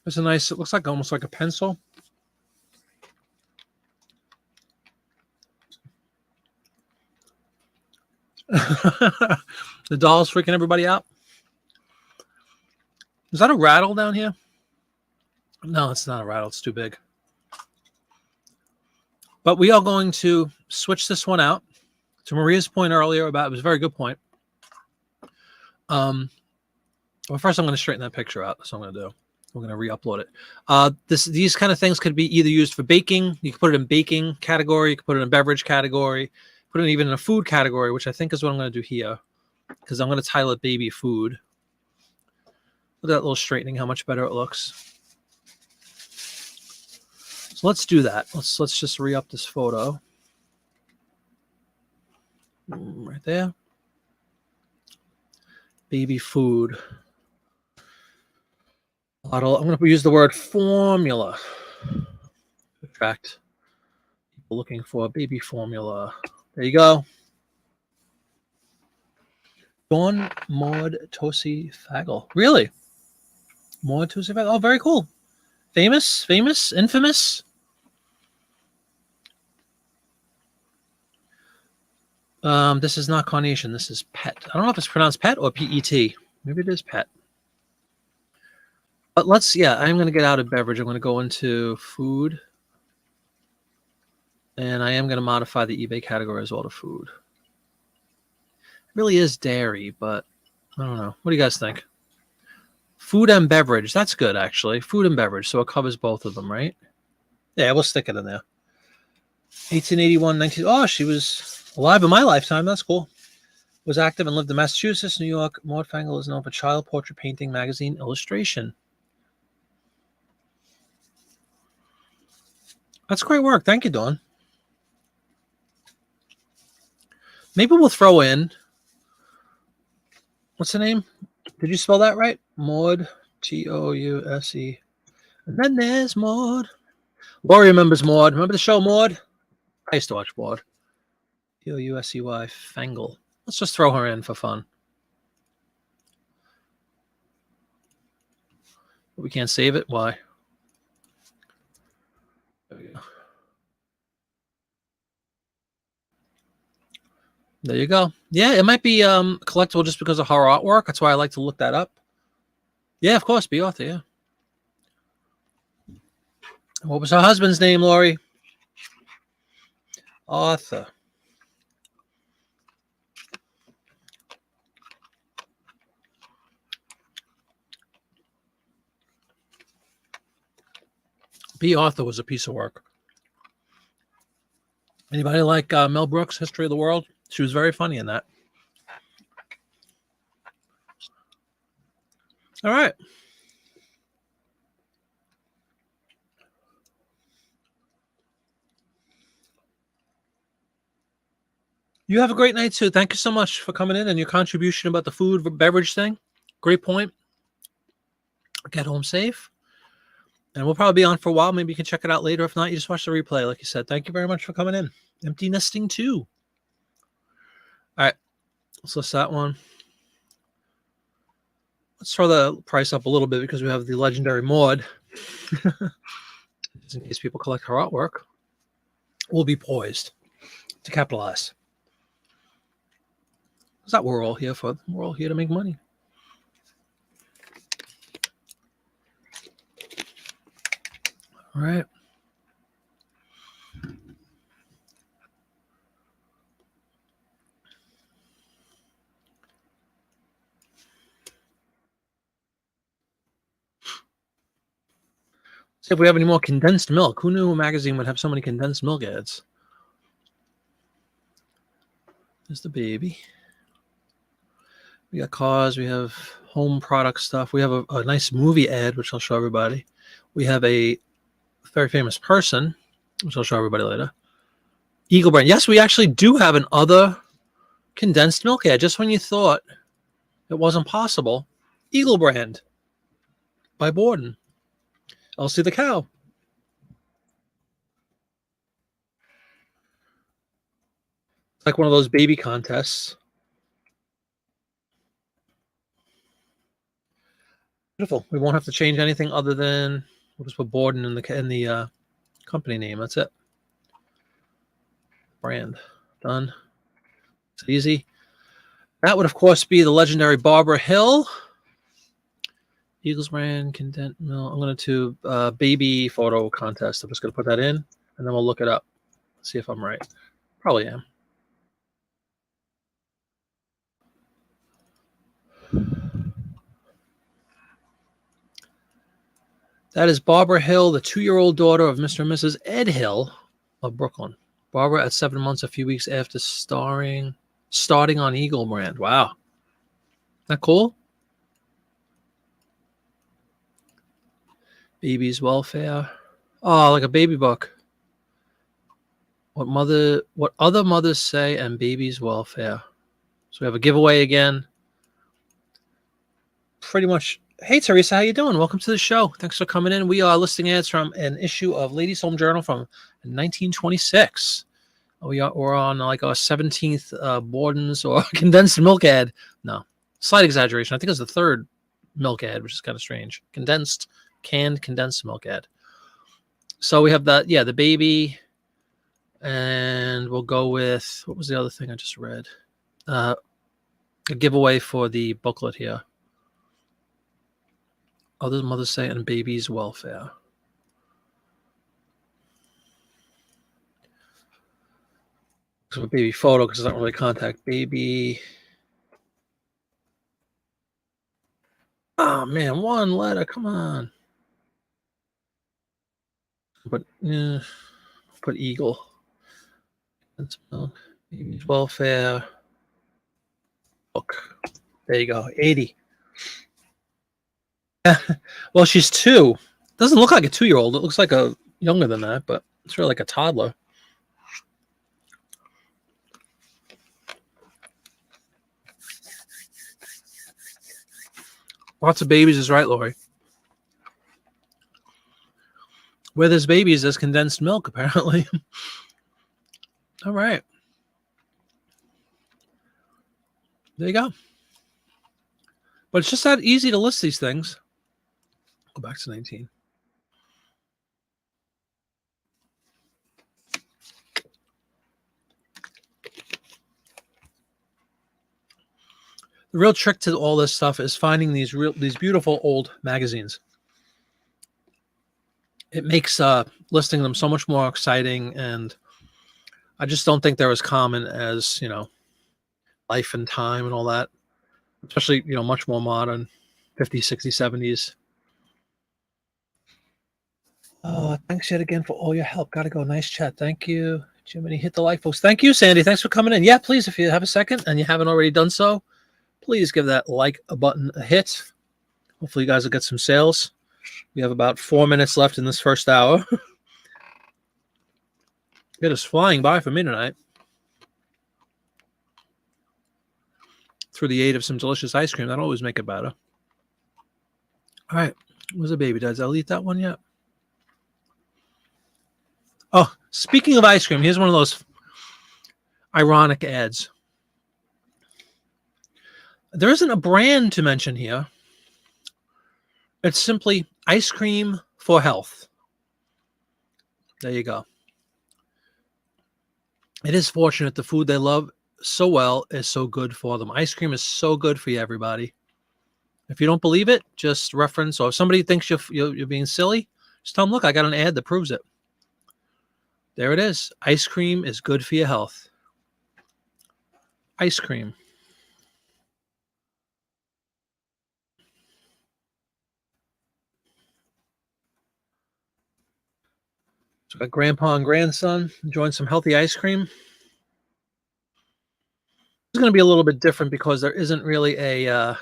It's a nice, it looks like almost like a pencil. The doll's freaking everybody out. Is that a rattle down here? No, it's not a rattle. It's too big. But we are going to switch this one out. To Maria's point earlier about, it was a very good point. Well, first I'm going to straighten that picture out. That's what I'm going to do. We're going to re-upload it. These kind of things could be either used for baking. You can put it in baking category. You can put it in beverage category. Put it even in a food category, which I think is what I'm going to do here, because I'm going to title it baby food. Look at that little straightening, how much better it looks. So let's do that. Let's just re-up this photo. Right there. Baby food. Bottle. I'm going to use the word formula. Attract people looking for baby formula. There you go. Dawn Maud Tosi Fagel. Really? Maud Tosi Fagel. Oh, very cool. Famous, infamous. This is not carnation. This is pet. I don't know if it's pronounced pet or P-E-T. Maybe it is pet. But I'm going to get out of beverage. I'm going to go into food. And I am going to modify the eBay category as well to food. It really is dairy, but I don't know. What do you guys think? Food and beverage. That's good, actually. Food and beverage. So it covers both of them, right? Yeah, we'll stick it in there. 1881, 19... Oh, she was alive in my lifetime. That's cool. Was active and lived in Massachusetts, New York. Maud Fagel is known for child portrait painting, magazine, illustration. That's great work. Thank you, Dawn. Maybe we'll throw in... What's the name? Did you spell that right? Maud, Touse. And then there's Maud. Laurie remembers Maud. Remember the show Maud? I used to watch Maud. Tousey, Fagel. Let's just throw her in for fun. We can't save it. Why? There we go. There you go. Yeah, it might be collectible just because of her artwork. That's why I like to look that up. Yeah, of course, be author, yeah. What was her husband's name, Lori? Arthur. B. Arthur was a piece of work. Anybody like Mel Brooks' History of the World? She was very funny in that. All right. You have a great night, too. Thank you so much for coming in and your contribution about the food beverage thing. Great point. Get home safe. And we'll probably be on for a while. Maybe you can check it out later. If not, you just watch the replay, like you said. Thank you very much for coming in. Empty nesting, too. All right. Let's list that one. Let's throw the price up a little bit because we have the legendary Maud. In case people collect her artwork. We'll be poised to capitalize. That's what we're all here for. We're all here to make money. All right. See if we have any more condensed milk. Who knew a magazine would have so many condensed milk ads? There's the baby. We got cars. We have home product stuff. We have a nice movie ad, which I'll show everybody. We have a very famous person, which I'll show everybody later. Eagle brand. Yes, we actually do have an other condensed milk ad. Just when you thought it wasn't possible. Eagle brand by Borden. Elsie the cow. It's like one of those baby contests. Beautiful. We won't have to change anything other than we'll just put Borden in the company name. That's it. Brand. Done. It's easy. That would, of course, be the legendary Barbara Hill. Eagles brand, condensed milk. I'm going to baby photo contest. I'm just going to put that in, and then we'll look it up. See if I'm right. Probably am. That is Barbara Hill, the 2-year-old daughter of Mr. and Mrs. Ed Hill of Brooklyn. Barbara at 7 months, a few weeks after starting on Eagle brand. Wow. Isn't that cool? Baby's welfare. Oh, like a baby book. What other mothers say and baby's welfare. So we have a giveaway again. Pretty much. Hey, Teresa, how you doing? Welcome to the show. Thanks for coming in. We are listing ads from an issue of Ladies Home Journal from 1926. We're on like our 17th Borden's or Condensed Milk ad. No, slight exaggeration. I think it was the third milk ad, which is kind of strange. Canned condensed milk ad. So we have that, yeah, the baby, and we'll go with, what was the other thing I just read? A giveaway for the booklet here. Other mothers say and baby's welfare. So a baby photo because it's not really contact baby. Oh man, one letter. Come on. But put eagle. That's milk. Baby's welfare. Book. There you go. 80. Well, she's 2. Doesn't look like a 2-year-old. It looks like a younger than that, but it's really like a toddler. Lots of babies is right, Lori. Where there's babies, there's condensed milk, apparently. All right. There you go. But it's just that easy to list these things. Go back to 19. The real trick to all this stuff is finding these beautiful old magazines. It makes listing them so much more exciting, and I just don't think they're as common as, Life and Time and all that. Especially, much more modern, 50s, 60s, 70s. Oh, thanks yet again for all your help. Gotta go. Nice chat. Thank you. Jiminy, hit the like, folks. Thank you, Sandy. Thanks for coming in. Yeah, please, if you have a second and you haven't already done so, please give that like button a hit. Hopefully you guys will get some sales. We have about 4 minutes left in this first hour. It is flying by for me tonight. Through the aid of some delicious ice cream. That'll always make it better. All right. Where's the baby? Did I eat that one yet? Oh, speaking of ice cream, here's one of those ironic ads. There isn't a brand to mention here. It's simply ice cream for health. There you go. It is fortunate the food they love so well is so good for them. Ice cream is so good for you, everybody. If you don't believe it, just reference, or if somebody thinks you're being silly, just tell them, look, I got an ad that proves it. There it is. Ice cream is good for your health. Ice cream. So got grandpa and grandson enjoying some healthy ice cream. It's going to be a little bit different because there isn't really a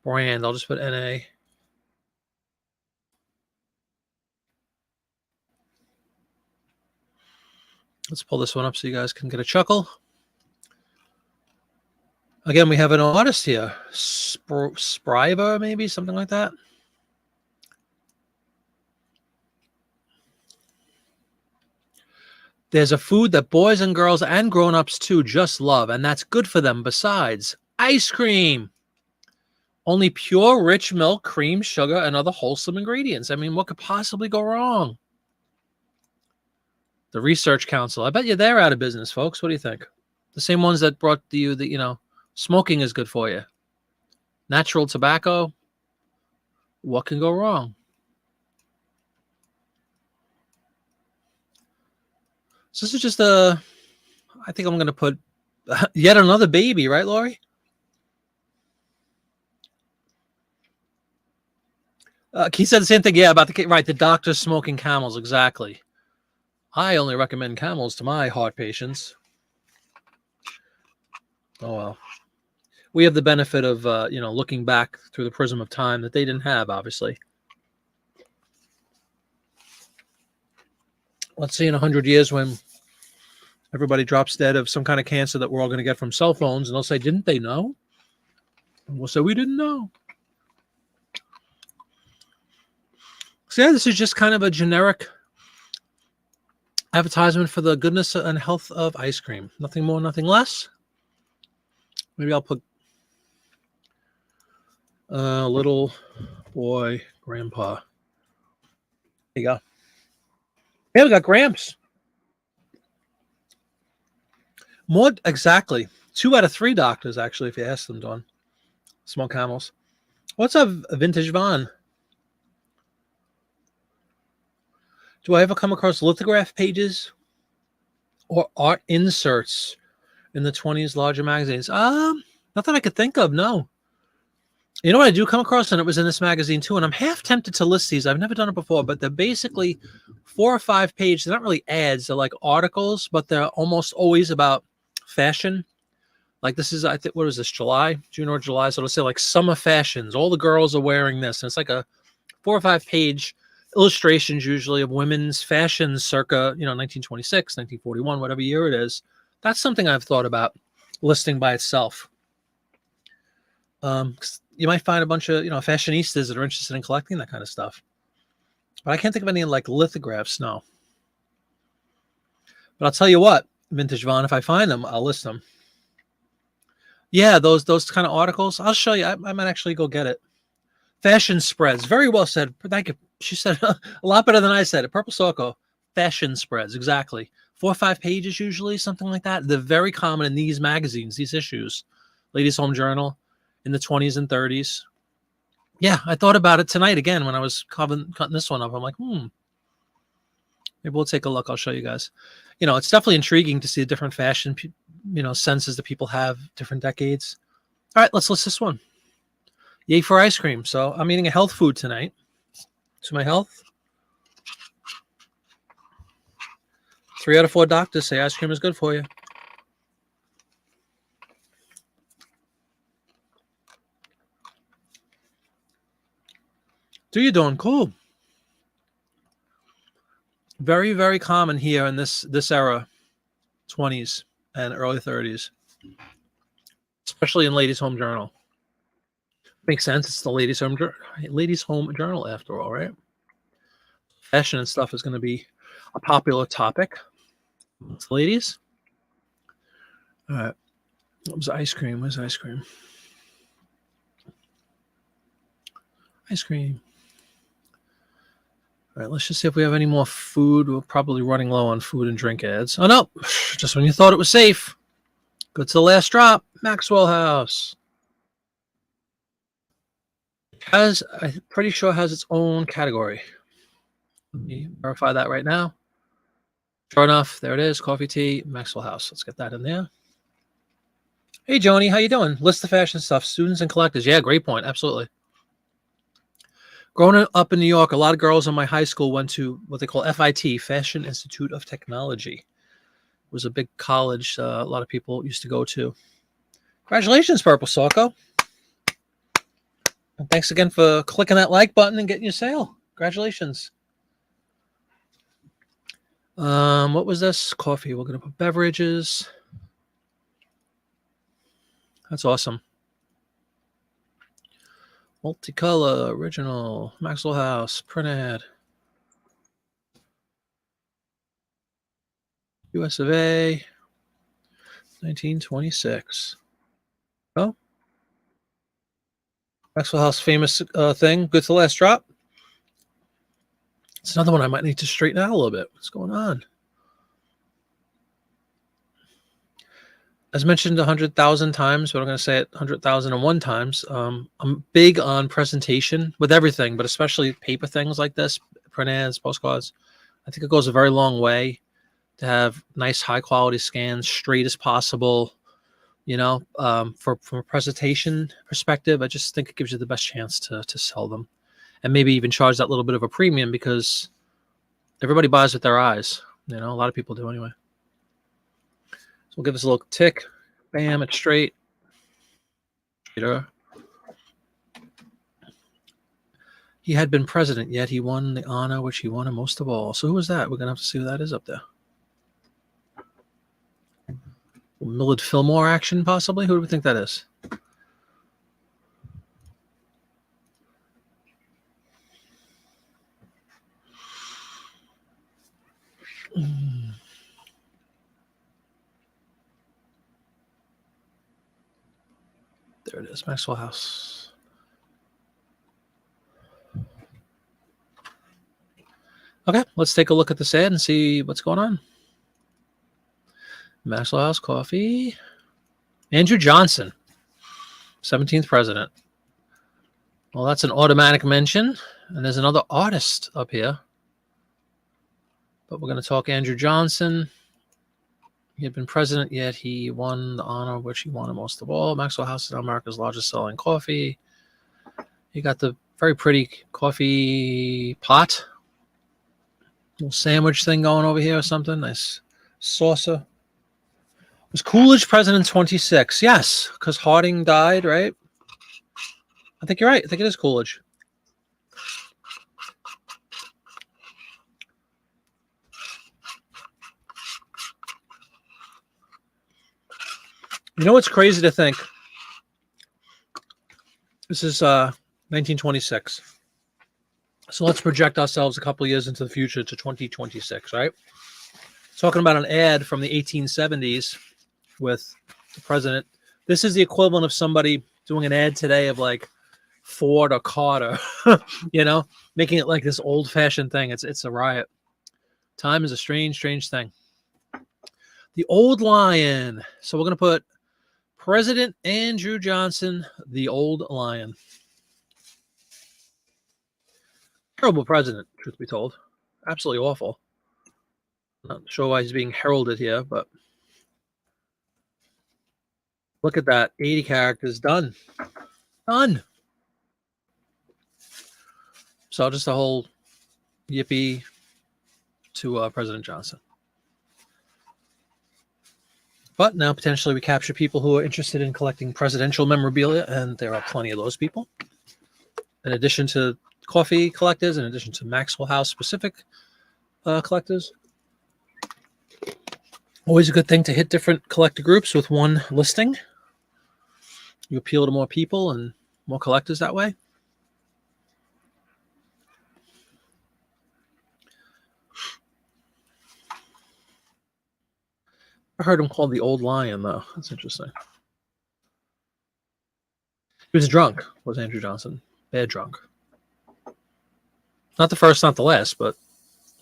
brand. I'll just put NA. Let's pull this one up so you guys can get a chuckle. Again, we have an artist here. Spriver, maybe, something like that. There's a food that boys and girls and grown-ups too just love, and that's good for them besides ice cream. Only pure, rich milk, cream, sugar, and other wholesome ingredients. I mean, what could possibly go wrong? The Research Council. I bet you they're out of business, folks. What do you think? The same ones that brought you the, smoking is good for you. Natural tobacco. What can go wrong? So this is just I think I'm going to put yet another baby, right, Lori? He said the same thing. Yeah, about the doctor smoking Camels. Exactly. I only recommend Camels to my heart patients. Oh, well. We have the benefit of, looking back through the prism of time that they didn't have, obviously. let's say in 100 years when everybody drops dead of some kind of cancer that we're all going to get from cell phones, and they'll say, didn't they know? And we'll say, we didn't know. So yeah, this is just kind of a generic advertisement for the goodness and health of ice cream. Nothing more, nothing less. Maybe I'll put little boy grandpa. There you go. Yeah, we got Gramps. More exactly. 2 out of 3 doctors, actually, if you ask them, Dawn. Small camels. What's up, Vintage Vaughn? Do I ever come across lithograph pages or art inserts in the 20s larger magazines? Not that I could think of, no. You know what I do come across, and it was in this magazine too, and I'm half tempted to list these. I've never done it before, but they're basically 4 or 5 pages. They're not really ads, they're like articles, but they're almost always about fashion. Like this is, I think, what is this, June or July? So it'll say like summer fashions. All the girls are wearing this. And it's like a 4 or 5 page illustrations usually of women's fashions circa, 1926, 1941, whatever year it is. That's something I've thought about listing by itself. You might find a bunch of, fashionistas that are interested in collecting that kind of stuff. But I can't think of any like lithographs, no. But I'll tell you what, Vintage Vaughn, if I find them, I'll list them. Yeah, those kind of articles. I'll show you. I might actually go get it. Fashion spreads. Very well said. Thank you. She said a lot better than I said it. Purple Socko. Fashion spreads. Exactly. 4 or 5 pages usually, something like that. They're very common in these magazines, these issues. Ladies' Home Journal in the 20s and 30s. Yeah, I thought about it tonight again when I was cutting this one up. I'm like, maybe we'll take a look. I'll show you guys. It's definitely intriguing to see the different fashion, senses that people have, different decades. All right, let's list this one. Yay for ice cream. So I'm eating a health food tonight. To my health. 3 out of 4 doctors say ice cream is good for you. Do you, Dawn? Cool. Very, very common here in this era, 20s and early 30s, especially in Ladies' Home Journal. Makes sense. It's the Ladies' Home Journal after all, right? Fashion and stuff is going to be a popular topic. It's ladies. All right. What was ice cream? Where's ice cream? Ice cream. All right, let's just see if we have any more food. We're probably running low on food and drink ads. Oh, no. Just when you thought it was safe. Go to the last drop. Maxwell House. I'm pretty sure has its own category. Let me verify that right now. Sure enough, there it is. Coffee, tea, Maxwell House. Let's get that in there. Hey, Joni, how you doing? List the fashion stuff. Students and collectors. Yeah, great point. Absolutely. Growing up in New York, a lot of girls in my high school went to what they call FIT, Fashion Institute of Technology. It was a big college a lot of people used to go to. Congratulations, Purple Socko. And thanks again for clicking that like button and getting your sale. Congratulations. What was this? Coffee. We're going to put beverages. That's awesome. Multicolor, original, Maxwell House, print ad. US of A, 1926. Oh. Maxwell House famous thing. Good to the last drop. It's another one I might need to straighten out a little bit. What's going on? As mentioned 100,000 times, but I'm going to say it 100,001 times. I'm big on presentation with everything, but especially paper things like this, print ads, postcards. I think it goes a very long way to have nice, high-quality scans, straight as possible. From a presentation perspective, I just think it gives you the best chance to sell them, and maybe even charge that little bit of a premium because everybody buys with their eyes. A lot of people do anyway. So we'll give this a little tick. Bam, it's straight. He had been president, yet he won the honor which he wanted most of all. So who was that? We're going to have to see who that is up there. Millard Fillmore action, possibly? Who do we think that is? There it is, Maxwell House. Okay, let's take a look at this ad and see what's going on. Maxwell House Coffee. Andrew Johnson, 17th president. Well, that's an automatic mention. And there's another artist up here. But we're going to talk Andrew Johnson. He had been president, yet he won the honor which he wanted most of all. Maxwell House is America's largest selling coffee. You got the very pretty coffee pot. Little sandwich thing going over here or something. Nice saucer. Was Coolidge president 26? Yes, because Harding died, right? I think you're right. I think it is Coolidge. You know what's crazy to think? This is 1926. So let's project ourselves a couple of years into the future to 2026, right? Talking about an ad from the 1870s with the president. This is the equivalent of somebody doing an ad today of like Ford or Carter, you know, making it like this old-fashioned thing. It's a riot. Time is a strange, strange thing. The Old Lion. So we're going to put President Andrew Johnson, the Old Lion. Terrible president, truth be told. Absolutely awful. Not sure why he's being heralded here, but look at that. 80 characters done. Done. So just a whole yippee to President Johnson. But now potentially we capture people who are interested in collecting presidential memorabilia, and there are plenty of those people. In addition to coffee collectors, in addition to Maxwell House specific collectors. Always a good thing to hit different collector groups with one listing. You appeal to more people and more collectors that way. I heard him called the Old Lion, though. That's interesting. He was drunk, was Andrew Johnson. Bad drunk. Not the first, not the last, but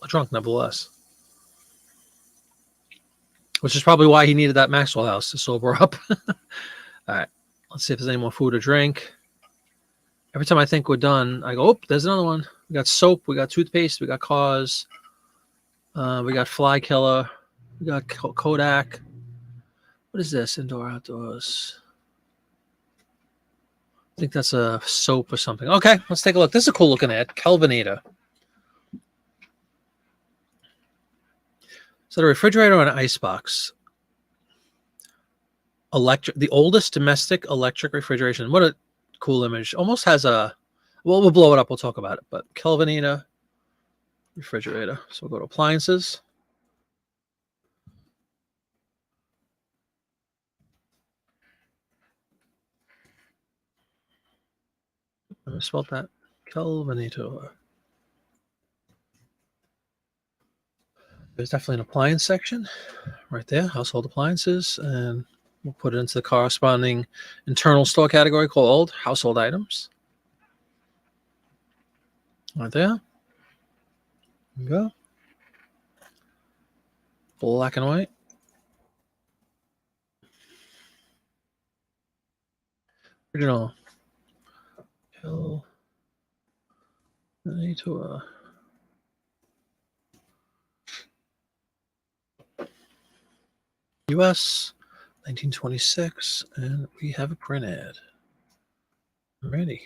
a drunk nevertheless. Which is probably why he needed that Maxwell House to sober up. All right. Let's see if there's any more food or drink. Every time I think we're done, I go, oh, there's another one. We got soap. We got toothpaste. We got cause. We got fly killer. We got Kodak. What is this? Indoor, outdoors. I think that's a soap or something. Okay, let's take a look. This is a cool looking ad. Kelvinator. Is that a refrigerator or an icebox? Electric, the oldest domestic electric refrigeration. What a cool image. Almost has a, well, we'll blow it up. We'll talk about it. But Kelvinator refrigerator. So we'll go to appliances. I misspelled that. Kelvinator. There's definitely an appliance section right there, household appliances, and we'll put it into the corresponding internal store category called household items. Right there. There you go. Black and white. Original. Kelvinator. US 1926, and we have a print ad. Ready.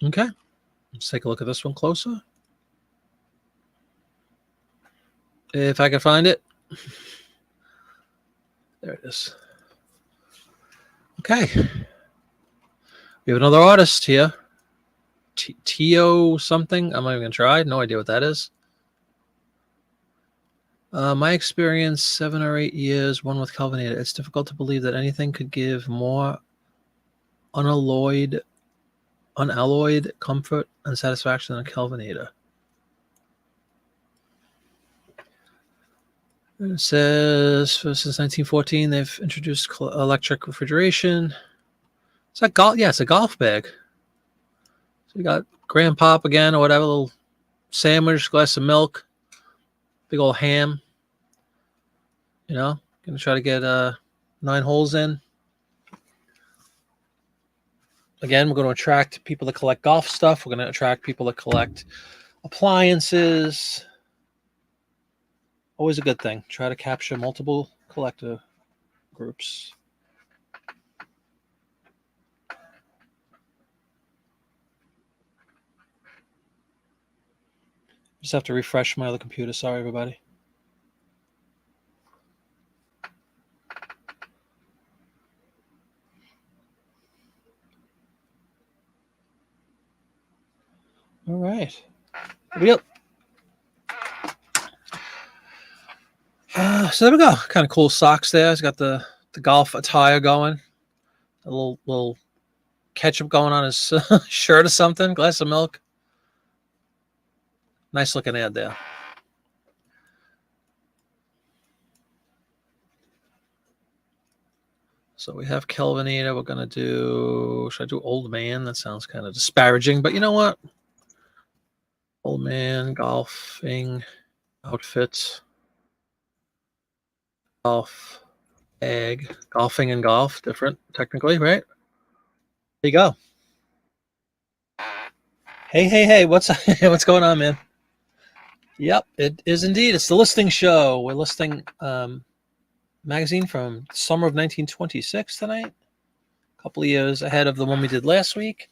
Okay, let's take a look at this one closer. If I can find it. There it is. Okay. We have another artist here. Tio something. I'm not even going to try. No idea what that is. My experience, 7 or 8 years, one with Kelvinator. It's difficult to believe that anything could give more unalloyed comfort and satisfaction than a Kelvinator. It says since 1914 they've introduced electric refrigeration. Is that golf? Yeah, it's a golf bag. So we got grandpop again or whatever, little sandwich, glass of milk, big old ham. You know, gonna try to get 9 holes in. Again, we're going to attract people that collect golf stuff. We're going to attract people that collect appliances. Always a good thing. Try to capture multiple collector groups. Just have to refresh my other computer. Sorry, everybody. All right. Yep. So there we go. Kind of cool socks there. He's got the golf attire going. A little ketchup going on his shirt or something. Glass of milk. Nice looking ad there. So we have Kelvinator. We're going to do... Should I do old man? That sounds kind of disparaging. But you know what? Old man, golfing, outfit, golf, bag, golfing and golf. Different, technically, right? There you go. Hey. What's going on, man? Yep, it is indeed. It's the listing show. We're listing magazine from summer of 1926 tonight. A couple of years ahead of the one we did last week.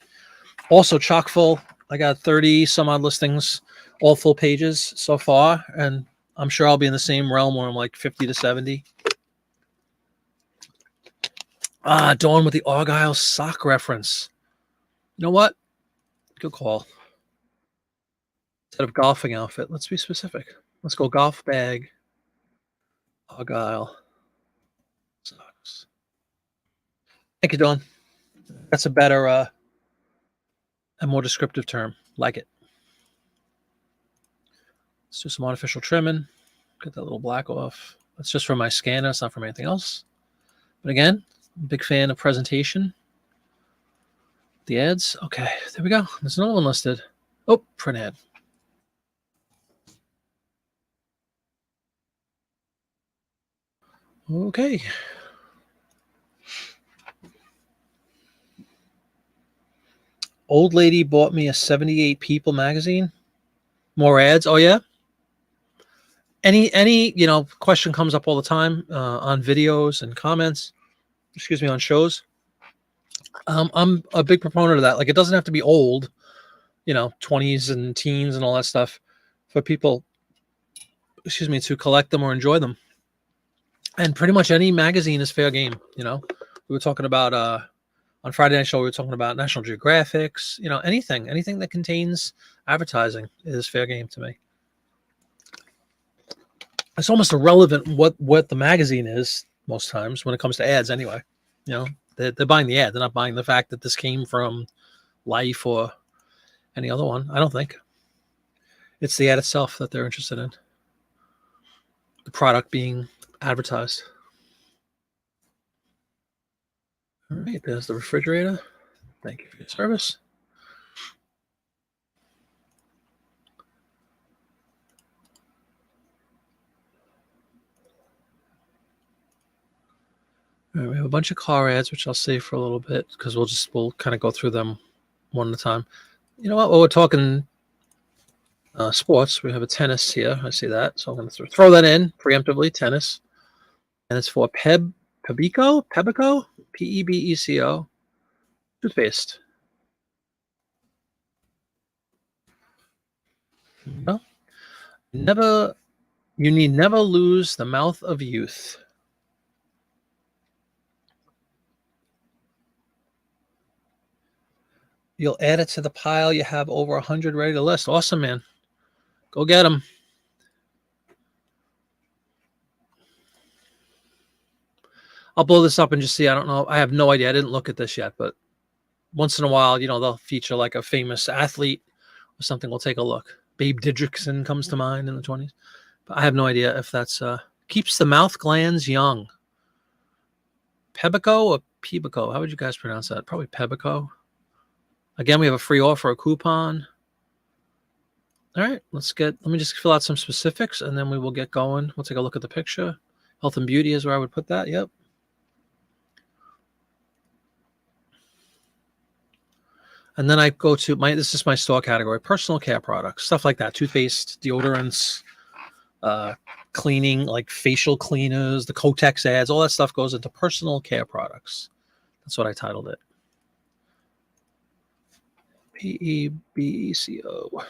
Also chock full. I got 30 some odd listings, all full pages so far, and I'm sure I'll be in the same realm where I'm like 50 to 70. Dawn with the Argyle sock reference. You know what? Good call. Instead of golfing outfit, let's be specific. Let's go golf bag. Argyle socks. Thank you, Dawn. That's a better and more descriptive term. Like it. Let's do some artificial trimming. Get that little black off. That's just from my scanner. It's not from anything else. But again, big fan of presentation. The ads. Okay, there we go. There's another one listed. Oh, print ad. Okay. Old lady bought me a 78 People magazine. More ads. Oh yeah. Any question comes up all the time on videos and comments. Excuse me, on shows. I'm a big proponent of that. Like, it doesn't have to be old, 20s and teens and all that stuff, for people, to collect them or enjoy them. And pretty much any magazine is fair game. We were talking about on Friday Night Show. We were talking about National Geographics. Anything that contains advertising is fair game to me. It's almost irrelevant what the magazine is most times when it comes to ads. Anyway, they're buying the ad. They're not buying the fact that this came from Life or any other one. I don't think it's the ad itself that they're interested in. The product being advertised. All right, there's the refrigerator. Thank you for your service. All right, we have a bunch of car ads, which I'll save for a little bit because we'll kind of go through them one at a time. You know what? While we're talking sports, we have a tennis here. I see that, so I'm going to throw that in preemptively. Tennis, and it's for Pebeco, P-E-B-E-C-O, toothpaste. Well, you need never lose the mouth of youth. You'll add it to the pile. You have over 100 ready to list. Awesome, man. Go get them. I'll blow this up and just see. I don't know. I have no idea. I didn't look at this yet, but once in a while, they'll feature like a famous athlete or something. We'll take a look. Babe Didrikson comes to mind in the 20s. But I have no idea if that's keeps the mouth glands young. Pebico or Pebico? How would you guys pronounce that? Probably Pebico. Again, we have a free offer, a coupon. All right, let me just fill out some specifics and then we will get going. We'll take a look at the picture. Health and beauty is where I would put that. Yep. And then I go to this is my store category, personal care products, stuff like that, toothpaste, deodorants, cleaning, like facial cleaners, the Kotex ads, all that stuff goes into personal care products. That's what I titled it. Pebeco.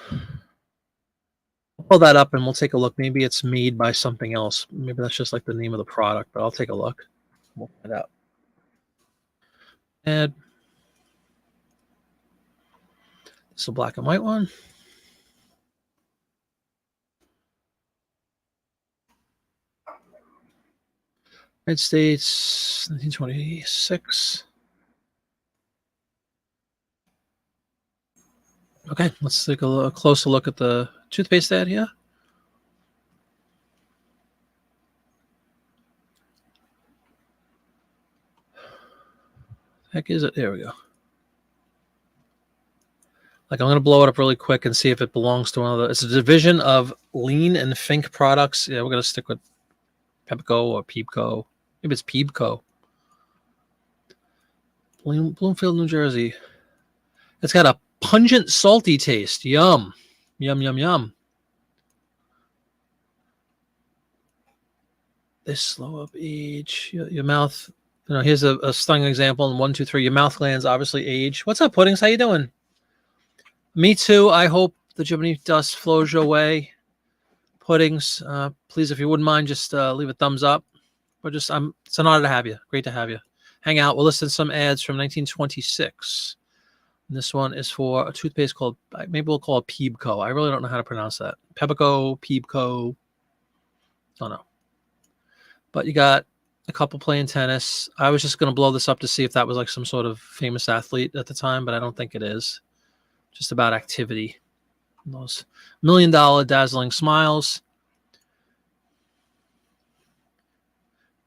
Pull that up and we'll take a look. Maybe it's made by something else. Maybe that's just like the name of the product, but I'll take a look. We'll find out. And this is a black and white one. United States, 1926. Okay, let's take a closer look at the toothpaste ad here. Heck is it? There we go. Like, I'm going to blow it up really quick and see if it belongs to one of the... It's a division of Lean and Fink products. Yeah, we're going to stick with Pepco or Peepco. Maybe it's Peepco. Bloomfield, New Jersey. It's got a pungent, salty taste. Yum. Yum, yum, yum. They slow up age. Your mouth... here's a stunning example. In 1, 2, 3, your mouth glands obviously age. What's up, Puddings? How you doing? Me too. I hope the Jiminy dust flows your way. Puddings, please, if you wouldn't mind, just leave a thumbs up. But it's an honor to have you. Great to have you. Hang out. We'll listen to some ads from 1926. And this one is for a toothpaste called, maybe we'll call it Peebco. I really don't know how to pronounce that. Pebico, Peebco. Don't know. But you got a couple playing tennis. I was just going to blow this up to see if that was like some sort of famous athlete at the time, but I don't think it is. Just about activity. Those $1 million dazzling smiles.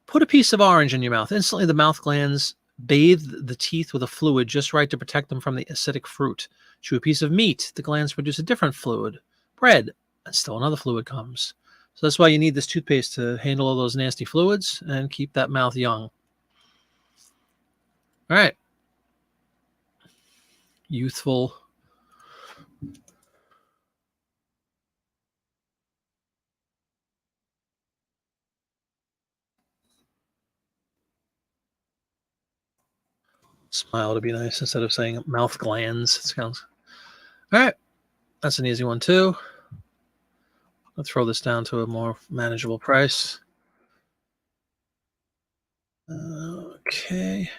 Put a piece of orange in your mouth. Instantly, the mouth glands bathe the teeth with a fluid just right to protect them from the acidic fruit. Chew a piece of meat. The glands produce a different fluid. Bread, and still another fluid comes. So that's why you need this toothpaste to handle all those nasty fluids and keep that mouth young. All right. Youthful. Smile to be nice instead of saying mouth glands. It sounds all right. That's an easy one too. I'll throw this down to a more manageable price. Okay.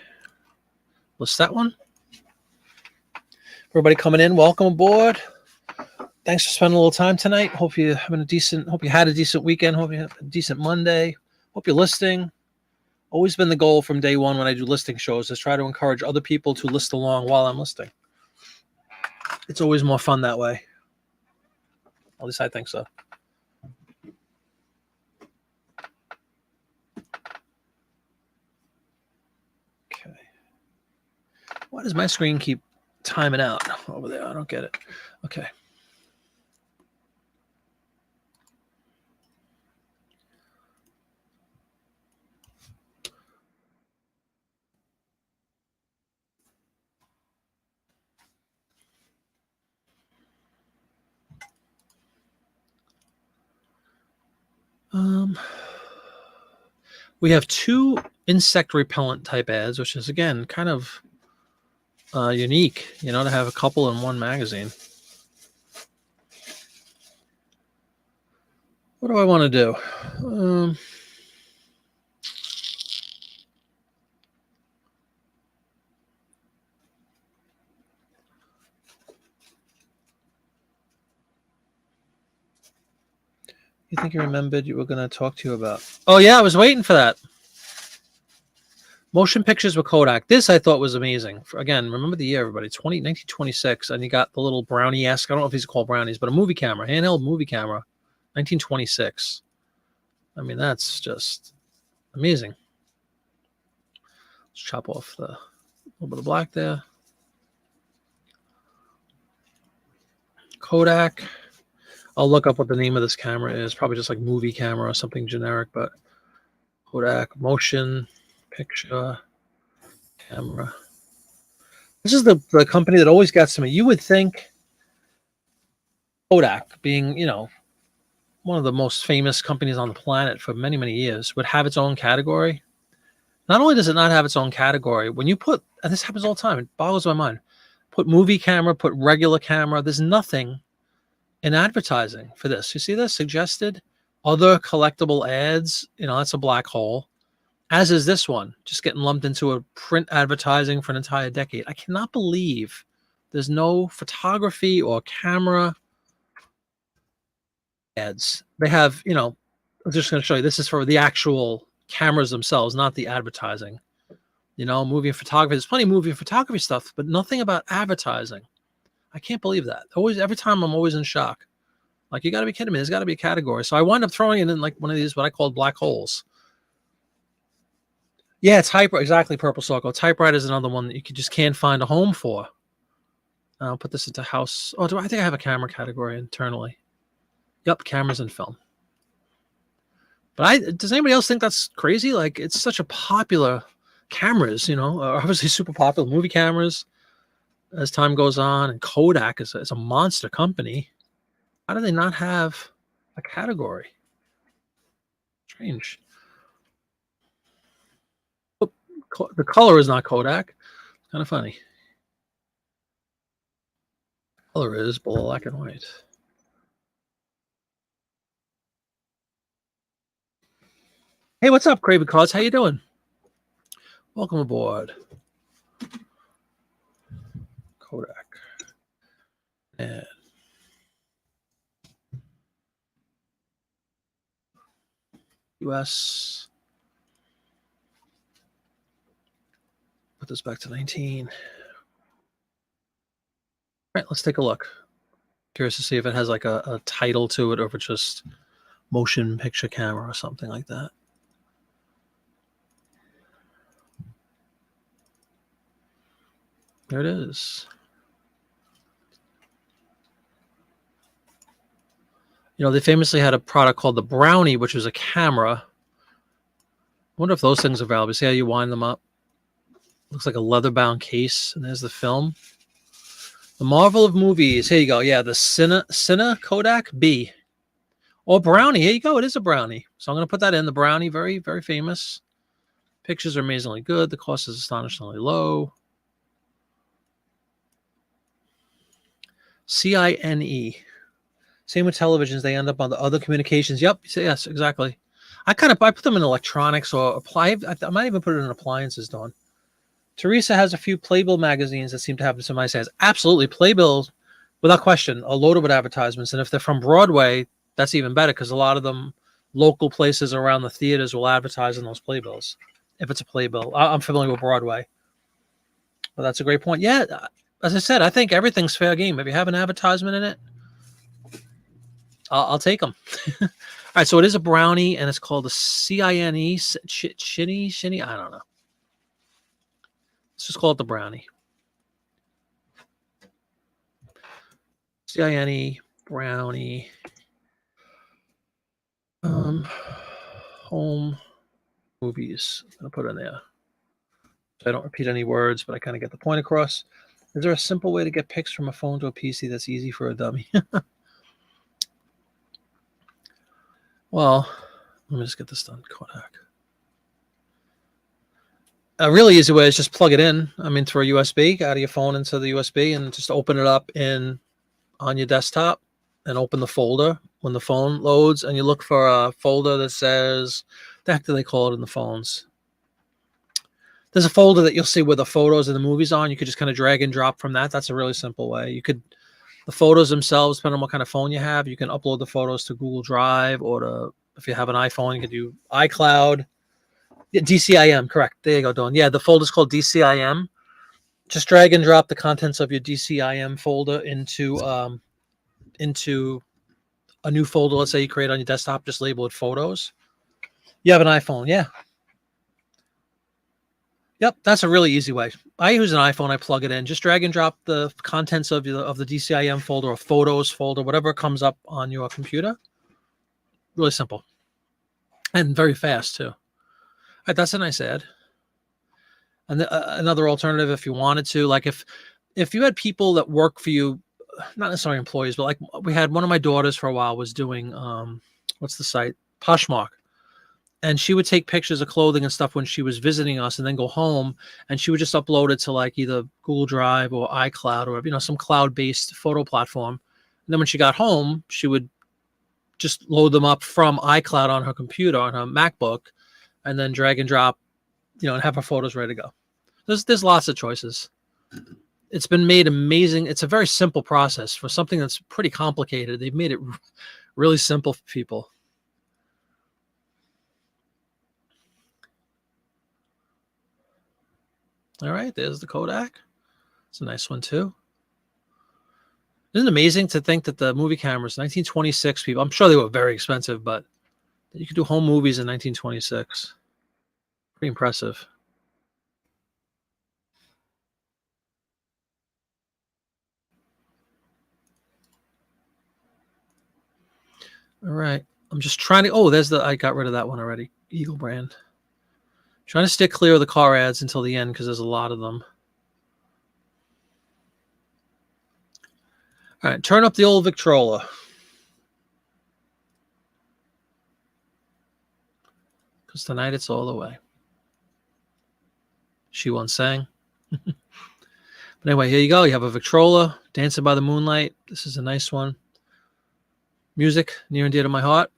List that one. Everybody coming in, welcome aboard. Thanks for spending a little time tonight. Hope you had a decent weekend. Hope you have a decent Monday. Hope you're listing. Always been the goal from day one when I do listing shows is try to encourage other people to list along while I'm listing. It's always more fun that way. At least I think so. Okay. Why does my screen keep timing out over there? I don't get it. Okay. We have 2 insect repellent type ads, which is again kind of unique, to have a couple in one magazine. What do I want to do? you think you remembered you were going to talk to you about? Oh, yeah, I was waiting for that. Motion pictures with Kodak. This I thought was amazing. Again, remember the year, everybody, 1926, and you got the little brownie-esque, I don't know if these are called brownies, but a movie camera, handheld movie camera, 1926. I mean, that's just amazing. Let's chop off the little bit of black there. Kodak. I'll look up what the name of this camera is. Probably just like movie camera or something generic, but Kodak motion picture camera. This is the company that always gets to me. You would think Kodak, being, you know, one of the most famous companies on the planet for many, many years, would have its own category. Not only does it not have its own category, when you put, and this happens all the time, it boggles my mind, put movie camera, put regular camera, there's nothing in advertising for this. You see this? Suggested other collectible ads, you know, that's a black hole. As is this one, just getting lumped into a print advertising for an entire decade. I cannot believe there's no photography or camera ads. They have, you know, I'm just going to show you. This is for the actual cameras themselves, not the advertising. You know, movie and photography. There's plenty of movie and photography stuff, but nothing about advertising. I can't believe that. Always, every time I'm always in shock. Like, you got to be kidding me. There's got to be a category. So I wind up throwing it in like one of these, what I call black holes. Yeah, typewriter, exactly, Purple Circle. Typewriter is another one that you just can't find a home for. I'll put this into house. Oh, I think I have a camera category internally. Yep, cameras and film. But does anybody else think that's crazy? Like, it's such a popular cameras, you know, obviously super popular movie cameras as time goes on, and Kodak is a monster company. How do they not have a category? Strange. The color is not Kodak. Kind of funny. Color is black and white. Hey, what's up, Craven Cause? How you doing? Welcome aboard. Kodak. And US. Put this back to 19. All right, let's take a look. Curious to see if it has like a title to it, or if it's just motion picture camera or something like that. There it is. You know, they famously had a product called the Brownie, which was a camera. I wonder if those things are available. See how you wind them up? Looks like a leather-bound case, and there's the film. The Marvel of Movies. Here you go. Yeah, the Cine Kodak B. Or Brownie. Here you go. It is a Brownie. So I'm going to put that in. The Brownie, very, very famous. Pictures are amazingly good. The cost is astonishingly low. CINE. Same with televisions. They end up on the other communications. Yep. Yes, exactly. I put them in electronics or apply. I might even put it in appliances, Dawn. Teresa has a few Playbill magazines that seem to have some nice ads. Absolutely. Playbill, without question, are loaded with advertisements. And if they're from Broadway, that's even better, because a lot of them, local places around the theaters will advertise in those Playbills. If it's a Playbill. I'm familiar with Broadway. Well, that's a great point. Yeah, as I said, I think everything's fair game. If you have an advertisement in it, I'll take them. All right, so it is a Brownie, and it's called a CINE, Shinny, I don't know. Let's just call it the Brownie. CINE, Brownie. Home movies. I'm going to put in there. So I don't repeat any words, but I kind of get the point across. Is there a simple way to get pics from a phone to a PC that's easy for a dummy? Well, let me just get this done. Kodak. A really easy way is just plug it in. I mean, through a USB, out of your phone into the USB, and just open it up on your desktop, and open the folder when the phone loads, and you look for a folder that says, the heck do they call it in the phones? There's a folder that you'll see where the photos and the movies are, and you could just kind of drag and drop from that. That's a really simple way. You could The photos themselves, depending on what kind of phone you have, you can upload the photos to Google Drive or to, if you have an iPhone, you can do iCloud. Yeah, DCIM, correct. There you go, Dawn. Yeah, the folder's called DCIM. Just drag and drop the contents of your DCIM folder into a new folder. Let's say you create on your desktop, just label it photos. You have an iPhone, yeah. Yep, that's a really easy way. I use an iPhone. I plug it in. Just drag and drop the contents of the DCIM folder or photos folder, whatever comes up on your computer. Really simple and very fast too. All right, that's a nice ad. And another alternative, if you wanted to, like if you had people that work for you, not necessarily employees, but like we had one of my daughters for a while was doing what's the site, Poshmark. And she would take pictures of clothing and stuff when she was visiting us and then go home and she would just upload it to like either Google Drive or iCloud or, some cloud-based photo platform. And then when she got home, she would just load them up from iCloud on her computer, on her MacBook, and then drag and drop, and have her photos ready to go. There's lots of choices. It's been made amazing. It's a very simple process for something that's pretty complicated. They've made it really simple for people. All right, there's the Kodak. It's a nice one too. Isn't it amazing to think that the movie cameras, 1926 people, I'm sure they were very expensive, but you could do home movies in 1926. Pretty impressive. All right. I'm just trying to, I got rid of that one already. Eagle brand. Trying to stick clear of the car ads until the end because there's a lot of them. All right, turn up the old Victrola. Because tonight it's all the way. She once sang. But anyway, here you go. You have a Victrola, Dancing by the Moonlight. This is a nice one. Music, near and dear to my heart.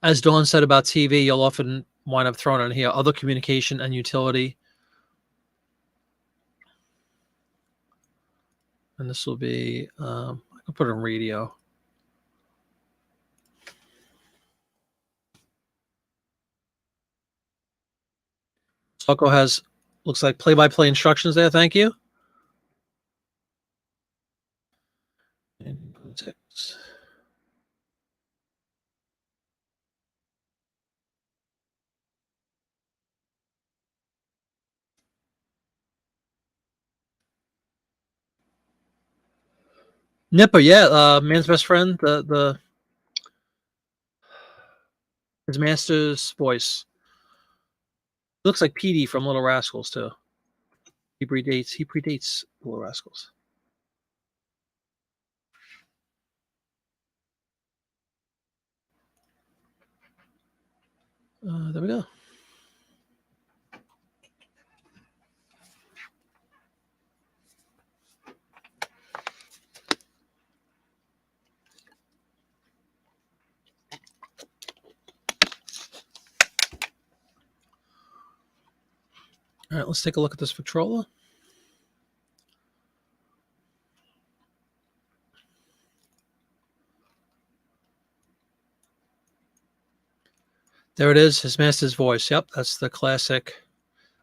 As Dawn said about TV, you'll often wind up throwing on here other communication and utility. And this will be, I can put it in radio. Socko has, looks like play-by-play instructions there. Thank you. Nipper, yeah, man's best friend, his master's voice. Looks like Petey from Little Rascals too. He predates Little Rascals. There we go. All right, let's take a look at this Victrola. There it is, his master's voice. Yep, that's the classic.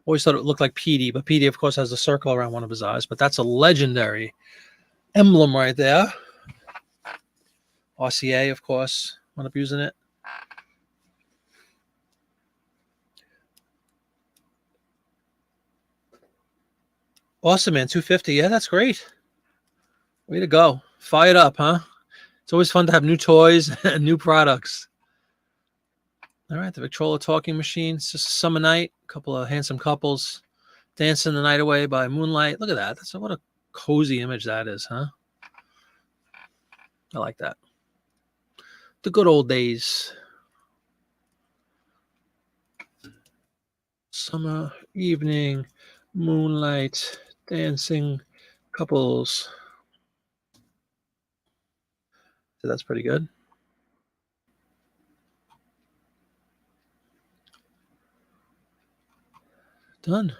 Always thought it looked like Petey, but Petey, of course, has a circle around one of his eyes. But that's a legendary emblem right there. RCA, of course, wound up using it. Awesome, man. 250. Yeah, that's great. Way to go. Fired up, huh? It's always fun to have new toys and new products. All right, the Victrola talking machine. It's just a summer night. A couple of handsome couples dancing the night away by moonlight. Look at that. That's what a cozy image that is, huh? I like that. The good old days. Summer evening, moonlight, dancing couples. So that's pretty good. Done.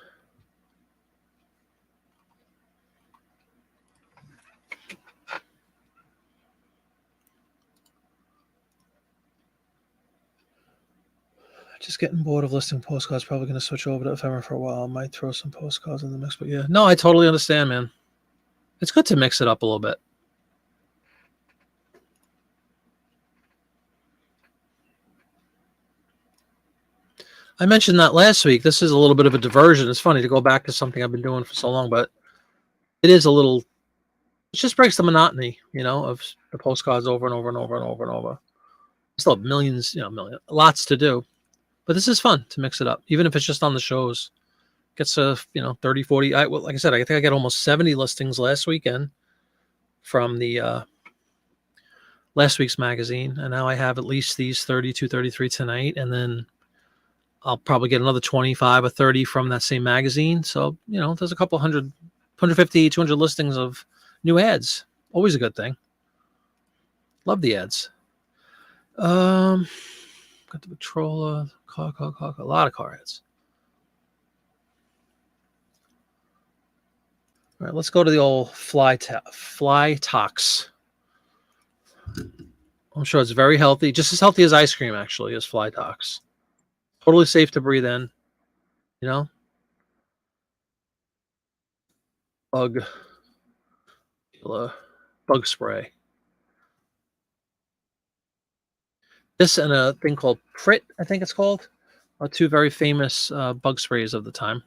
Just getting bored of listing postcards. Probably going to switch over to ephemera for a while. Might throw some postcards in the mix, but yeah. No, I totally understand, man. It's good to mix it up a little bit. I mentioned that last week. This is a little bit of a diversion. It's funny to go back to something I've been doing for so long, but it is a little, it just breaks the monotony, of the postcards over and over and over and over and over. Still have millions, lots to do. But this is fun to mix it up, even if it's just on the shows. Gets 30, 40. Like I said, I think I got almost 70 listings last weekend from the last week's magazine. And now I have at least these 32, 33 tonight. And then I'll probably get another 25 or 30 from that same magazine. So, there's a couple 150, 200 listings of new ads. Always a good thing. Love the ads. Got the Patroller, car, a lot of car ads. All right, let's go to the old fly tox. I'm sure it's very healthy, just as healthy as ice cream, actually, as fly tox. Totally safe to breathe in, Bug spray. This and a thing called Prit, I think it's called, are two very famous bug sprays of the time.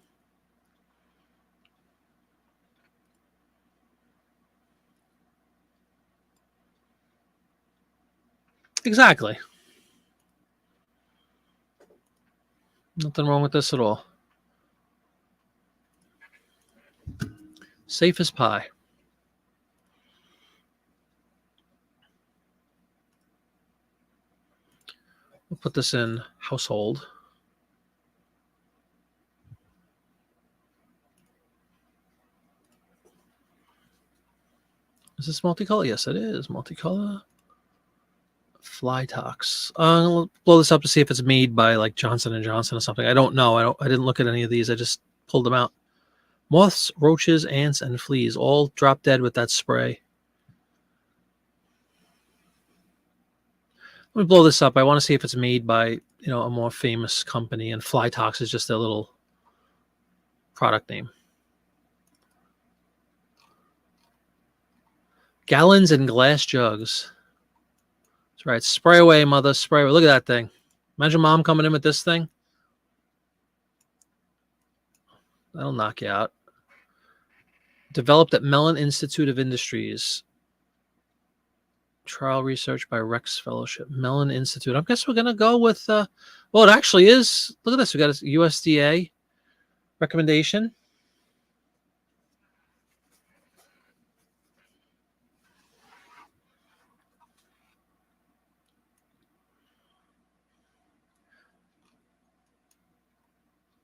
Exactly. Nothing wrong with this at all. Safe as pie. We'll put this in household. Is this multicolor? Yes, it is multicolor. Fly tox. I'll blow this up to see if it's made by like Johnson & Johnson or something. I don't know. I didn't look at any of these. I just pulled them out. Moths, roaches, ants, and fleas all drop dead with that spray. Let me blow this up. I want to see if it's made by, a more famous company, and Fly Tox is just their little product name. Gallons and glass jugs. That's right. Spray away, mother. Spray away. Look at that thing. Imagine mom coming in with this thing. That'll knock you out. Developed at Mellon Institute of Industries. Trial research by Rex Fellowship. Mellon Institute. I guess we're going to go with, well, it actually is. Look at this. We got a USDA recommendation.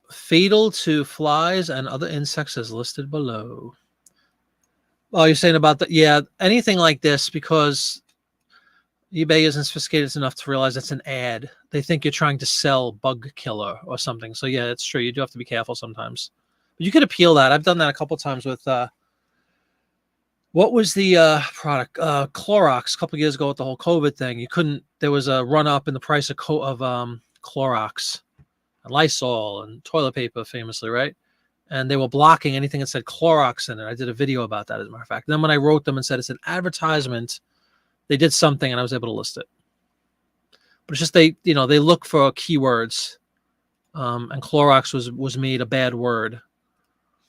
Fatal to flies and other insects as listed below. Oh, you're saying about that? Yeah, anything like this, because eBay isn't sophisticated enough to realize it's an ad. They think you're trying to sell bug killer or something. So yeah, it's true. You do have to be careful sometimes. But you could appeal that. I've done that a couple times with what was the product? Clorox a couple of years ago with the whole COVID thing. You couldn't. There was a run up in the price of Clorox, and Lysol, and toilet paper, famously, right? And they were blocking anything that said Clorox in it. I did a video about that, as a matter of fact. And then when I wrote them and said it's an advertisement, they did something, and I was able to list it. But it's just they look for keywords, and Clorox was made a bad word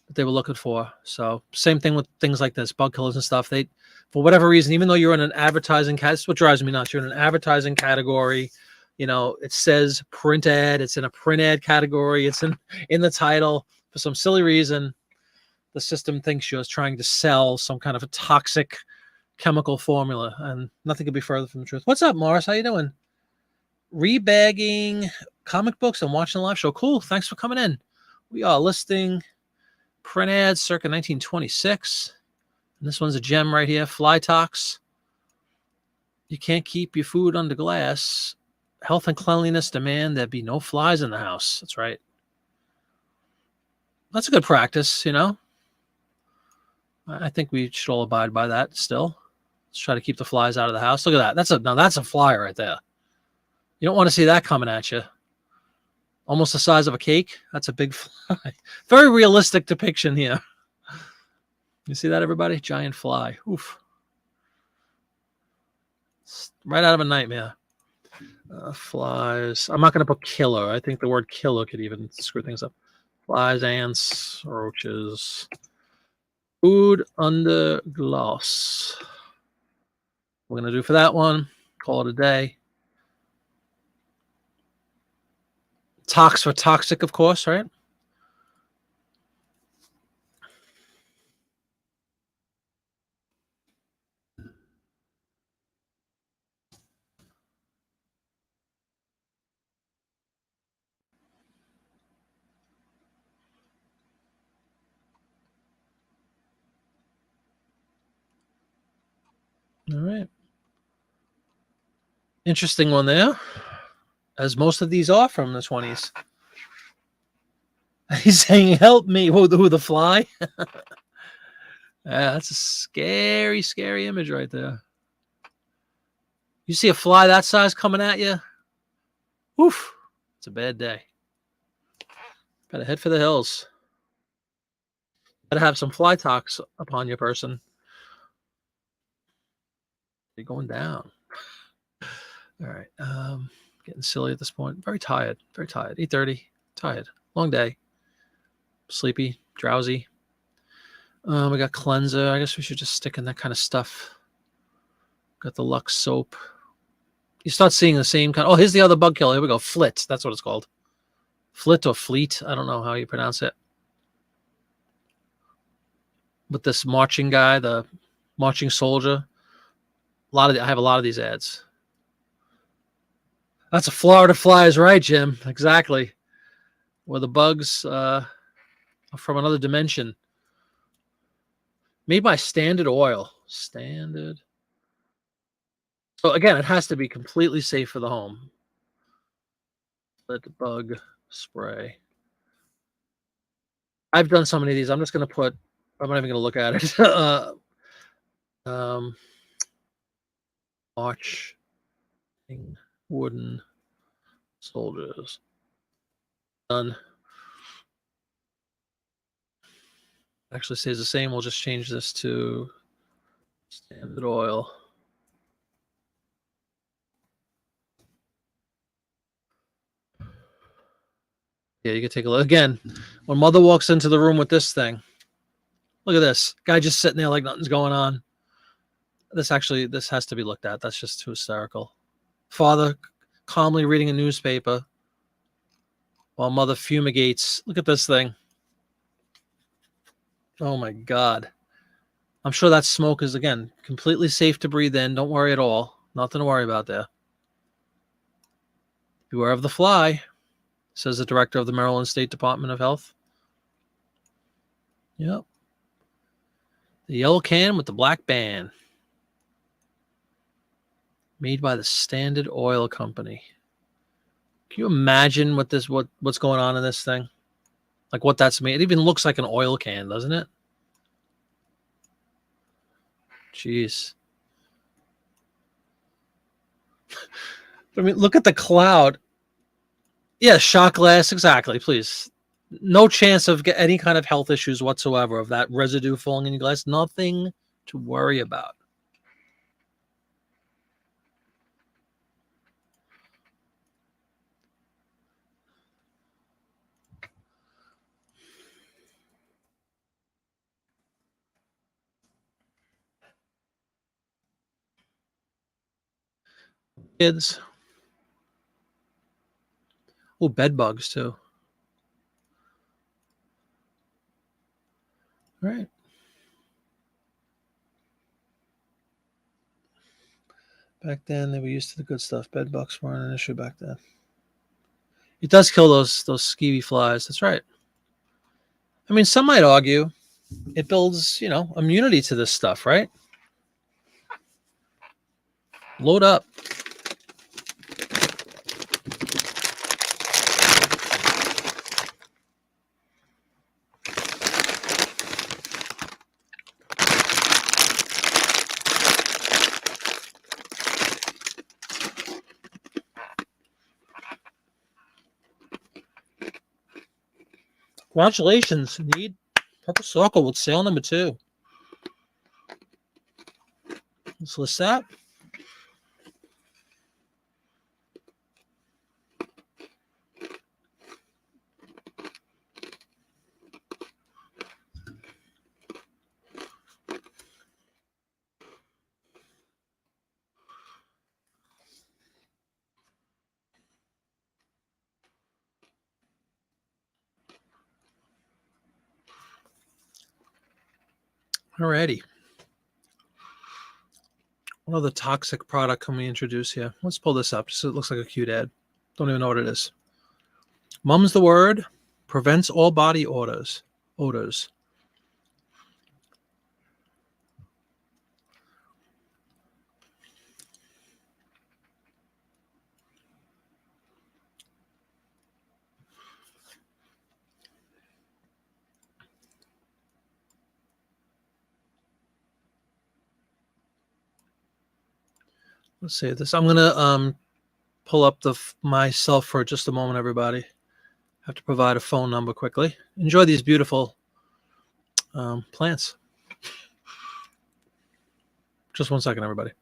that they were looking for. So same thing with things like this, bug killers and stuff. They, for whatever reason, even though you're in an advertising category, that's what drives me nuts. You're in an advertising category. It says print ad. It's in a print ad category. It's in the title. For some silly reason, the system thinks you're trying to sell some kind of a toxic chemical formula, and nothing could be further from the truth. What's up, Morris? How you doing? Rebagging comic books and watching the live show. Cool. Thanks for coming in. We are listing print ads circa 1926. And this one's a gem right here. Fly Tox. You can't keep your food under glass. Health and cleanliness demand there be no flies in the house. That's right. that's a good practice, you know. I think we should all abide by that still. Let's try to keep the flies out of the house. Look at that. That's a fly right there. You don't want to see that coming at you. Almost the size of a cake. That's a big fly. Very realistic depiction here. You see that, everybody? Giant fly. Oof. Right out of a nightmare. Flies. I'm not going to put killer. I think the word killer could even screw things up. Flies, ants, roaches. Food under glass. We're going to do for that one. Call it a day. Tox for toxic, of course, right? All right. Interesting one there, as most of these are from the 20s. He's saying, help me. Who the fly? Yeah, that's a scary, scary image right there. You see a fly that size coming at you? Woof. It's a bad day. Better head for the hills. Better have some fly tox upon your person. You're going down. All right. Getting silly at this point. Very tired. Very tired. 8:30. Tired. Long day. Sleepy. Drowsy. We got cleanser. I guess we should just stick in that kind of stuff. Got the Lux soap. You start seeing the same kind. Oh, here's the other bug killer. Here we go. Flit. That's what it's called. Flit or fleet. I don't know how you pronounce it. With this marching guy, the marching soldier. I have a lot of these ads. That's a Florida flies, right, Jim? Exactly. Where the bugs are from another dimension. Made by Standard Oil. Standard. So again, it has to be completely safe for the home. Let the bug spray. I've done so many of these. I'm just going to put. I'm not even going to look at it. March wooden soldiers. Done. Actually stays the same. We'll just change this to Standard Oil. Yeah, you can take a look. Again, when mother walks into the room with this thing, look at this. Guy just sitting there like nothing's going on. This has to be looked at. That's just too hysterical. Father calmly reading a newspaper while mother fumigates. Look at this thing. Oh my God. I'm sure that smoke is, again, completely safe to breathe in. Don't worry at all. Nothing to worry about there. Beware of the fly, says the director of the Maryland State Department of Health. Yep. The yellow can with the black band. Made by the Standard Oil Company. Can you imagine what's going on in this thing? Like what that's made. It even looks like an oil can, doesn't it? Jeez. I mean, look at the cloud. Yeah, shot glass. Exactly. Please. No chance of any kind of health issues whatsoever of that residue falling in your glass. Nothing to worry about. Kids. Oh, bed bugs too. All right. Back then, they were used to the good stuff. Bed bugs weren't an issue back then. It does kill those skeevy flies. That's right. I mean, some might argue it builds, immunity to this stuff, right? Load up. Congratulations, Need. Purple Circle with sale number 2. Let's list that. Alrighty. What other toxic product can we introduce here? Let's pull this up. Just so it looks like a cute ad. Don't even know what it is. Mum's the Word. Prevents all body odors. Let's see this. I'm gonna pull up myself for just a moment, everybody. Have to provide a phone number quickly. Enjoy these beautiful plants. Just 1 second, everybody.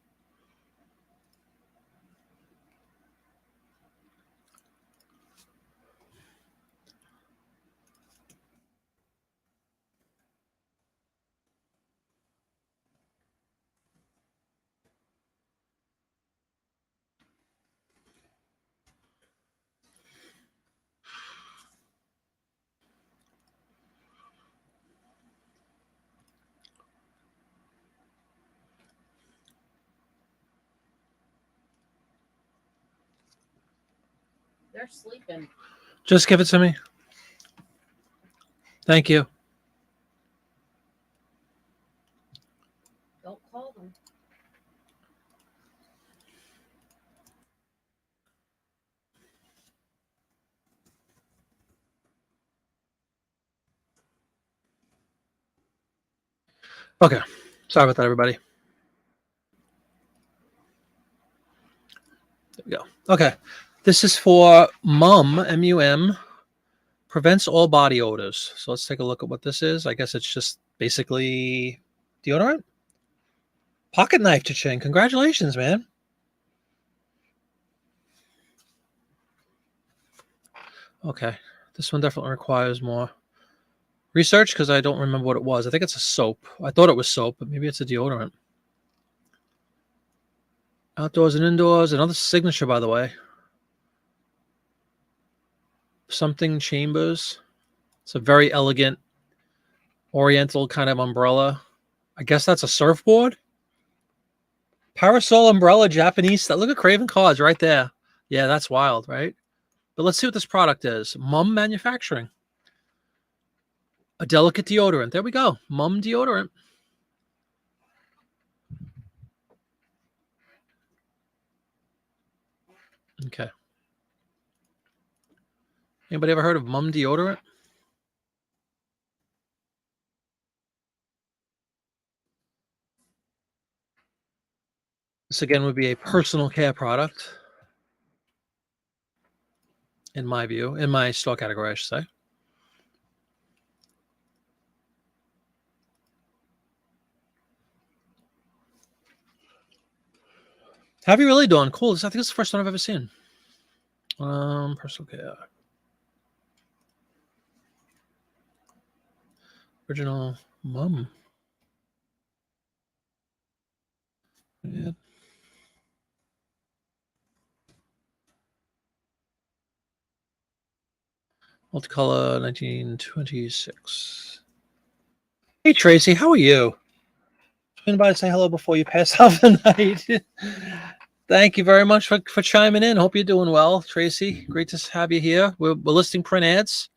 They're sleeping. Just give it to me. Thank you. Don't call them. Okay. Sorry about that, everybody. There we go. Okay. This is for Mum, M-U-M, prevents all body odors. So let's take a look at what this is. I guess it's just basically deodorant. Pocket knife cha-ching. Congratulations, man. Okay. This one definitely requires more research because I don't remember what it was. I think it's a soap. I thought it was soap, but maybe it's a deodorant. Outdoors and indoors. Another signature, by the way. Something Chambers. It's a very elegant oriental kind of umbrella. I guess that's a surfboard. Parasol umbrella, Japanese. Look at Craven cards right there. Yeah, that's wild, right? But let's see what this product is. Mum Manufacturing. A delicate deodorant. There we go. Mum deodorant. Okay. Anybody ever heard of Mum deodorant? This again would be a personal care product, in my view, in my store category, I should say. How have you really done? Cool. I think it's the first one I've ever seen. Personal care. Original Mum. Yeah. Multicolor 1926. Hey Tracy, how are you? Swing by to say hello before you pass out the night. Thank you very much for chiming in. Hope you're doing well, Tracy. Great to have you here. We're listing print ads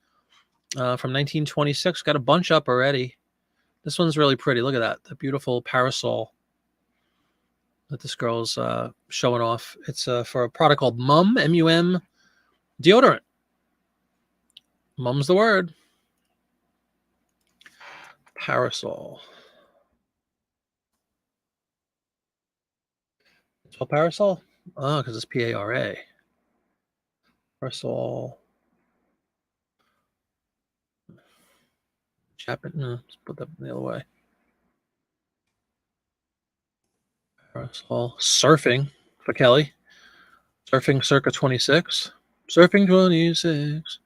from 1926. Got a bunch up already. This one's really pretty. Look at that. The beautiful parasol that this girl's showing off. It's for a product called Mum, M-U-M, deodorant. Mum's the word. Parasol. It's called parasol? Oh, because it's P-A-R-A. Parasol. Chapman. No, let's put that the other way. Parasol. Surfing for Kelly. Surfing circa 26. Surfing 26.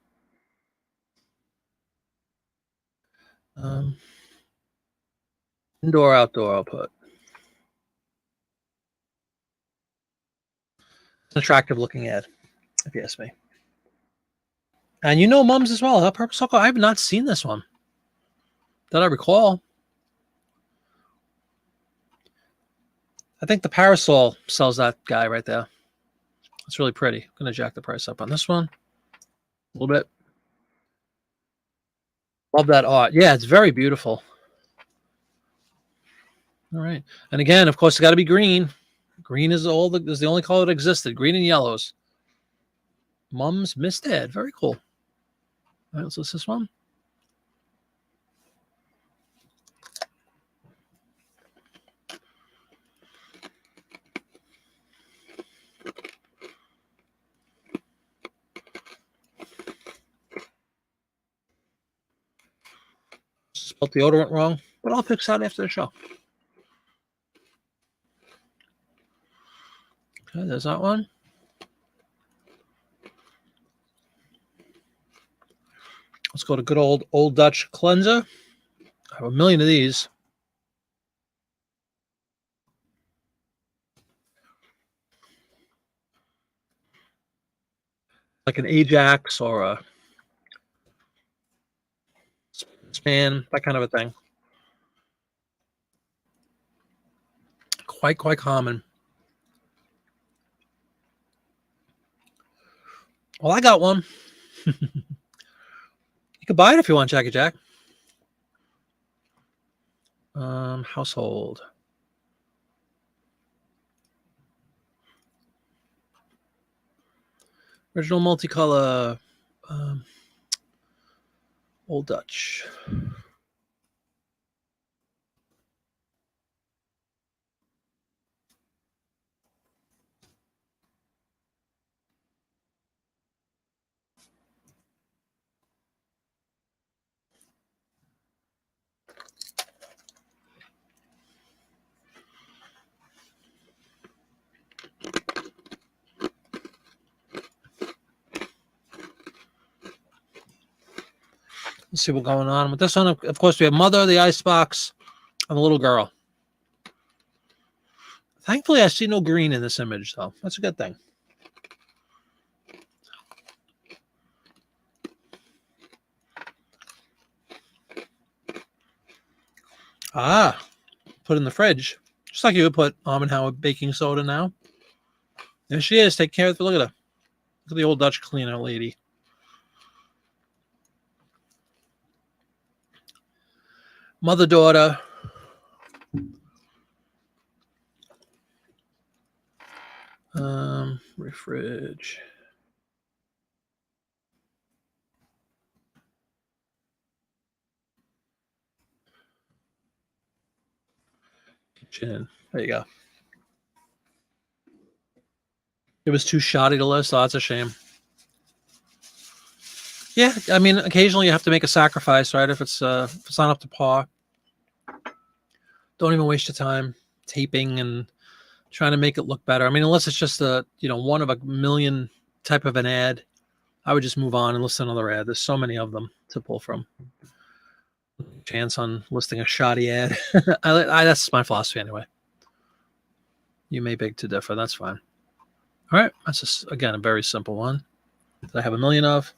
Indoor, outdoor, I'll put. It's an attractive looking ad, if you ask me. And you know Mums as well, huh? Purple Circle? I have not seen this one that I recall. I think the Parasol sells that guy right there. It's really pretty. I'm going to jack the price up on this one a little bit. Love that art. Yeah, it's very beautiful. All right. And again, of course, it's got to be green. Green is the only color that existed. Green and yellows. Mums Mist Ad. Very cool. All right, so what's this one? Spelled deodorant wrong, but I'll fix that after the show. Okay, there's that one. Let's go to good old Dutch cleanser. I have a million of these. Like an Ajax or a Span, that kind of a thing. Quite common. Well, I got one. You can buy it if you want, Jackie Jack. Household. Original multicolor. Old Dutch. Let's see what's going on with this one. Of course, we have Mother, the Icebox, and the little girl. Thankfully, I see no green in this image, though. That's a good thing. Put in the fridge. Just like you would put Almond Howard baking soda now. There she is. Take care of it. Look at her. Look at the old Dutch cleaner lady. Mother, daughter. Refridge. Kitchen. There you go. It was too shoddy to list. Oh, that's a shame. Yeah, I mean, occasionally you have to make a sacrifice, right? If it's not up to par, don't even waste your time taping and trying to make it look better. I mean, unless it's just one of a million type of an ad, I would just move on and list another ad. There's so many of them to pull from. Chance on listing a shoddy ad. That's my philosophy anyway. You may beg to differ. That's fine. All right. That's just, again, a very simple one that I have a million of.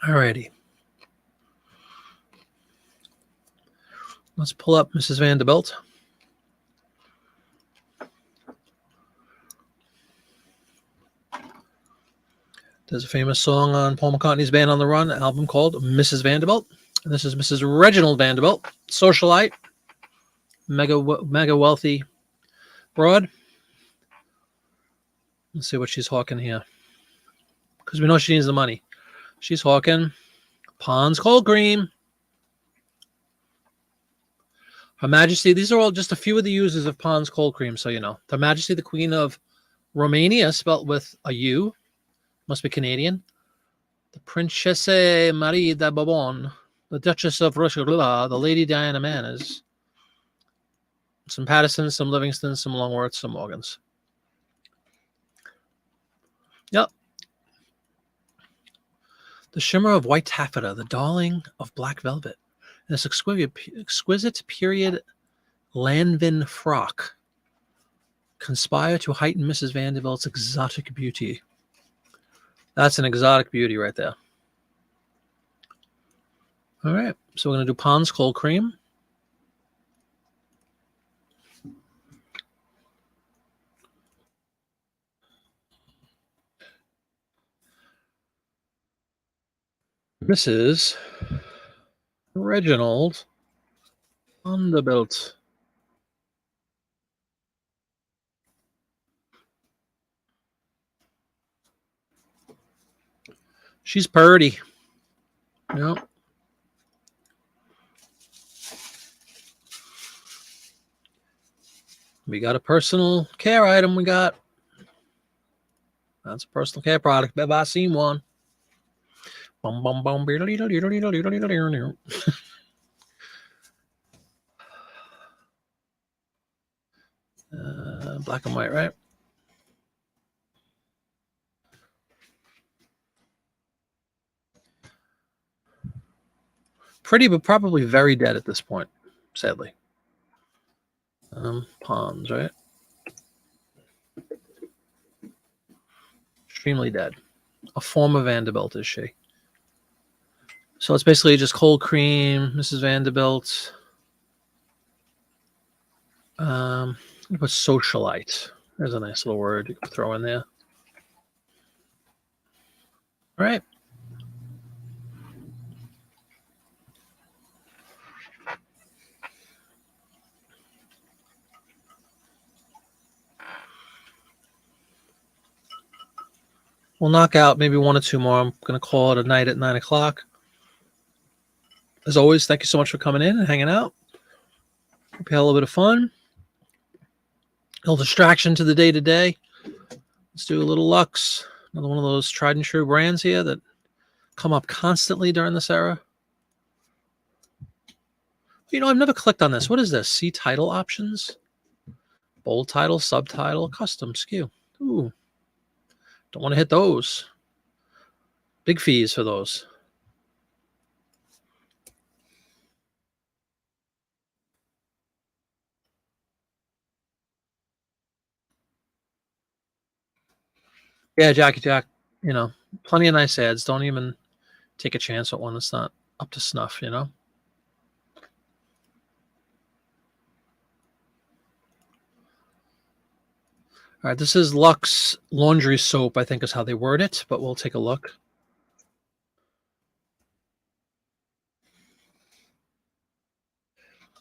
Alrighty. Let's pull up Mrs. Vanderbilt. There's a famous song on Paul McCartney's Band on the Run album called Mrs. Vanderbilt. And this is Mrs. Reginald Vanderbilt, socialite. mega wealthy broad. Let's see what she's hawking here, because we know she needs the money. She's hawking Pond's cold cream. Her Majesty, these are all just a few of the users of Pond's cold cream, so you know. Her Majesty, the Queen of Romania, spelt with a U, must be Canadian. The Princesse Marie de Bourbon, the Duchess of Russia, the Lady Diana Manners. Some Pattersons, some Livingstons, some Longworths, some Morgans. Yep. The shimmer of white taffeta, the darling of black velvet, and this exquisite period Lanvin frock conspire to heighten Mrs. Vanderbilt's exotic beauty. That's an exotic beauty right there. All right, so we're going to do Pond's cold cream. Mrs. Reginald Vanderbilt. She's purty. Yep. We got a personal care item. We got. That's a personal care product. Have I seen one? Bum, bum, bum. Black and white, right? Pretty, but probably very dead at this point, sadly. Ponds, right? Extremely dead. A form of Vanderbilt, is she? So it's basically just cold cream, Mrs. Vanderbilt. Put socialite. There's a nice little word you can throw in there. All right. We'll knock out maybe one or two more. I'm going to call it a night at 9 o'clock. As always, thank you so much for coming in and hanging out. Hope you had a little bit of fun. A little distraction to the day-to-day. Let's do a little Lux. Another one of those tried and true brands here that come up constantly during this era. You know, I've never clicked on this. What is this? See title options? Bold title, subtitle, custom SKU. Ooh. Don't want to hit those. Big fees for those. Yeah, Jackie Jack, you know, plenty of nice ads. Don't even take a chance at one that's not up to snuff, you know? All right, this is Lux Laundry Soap, I think is how they word it, but we'll take a look.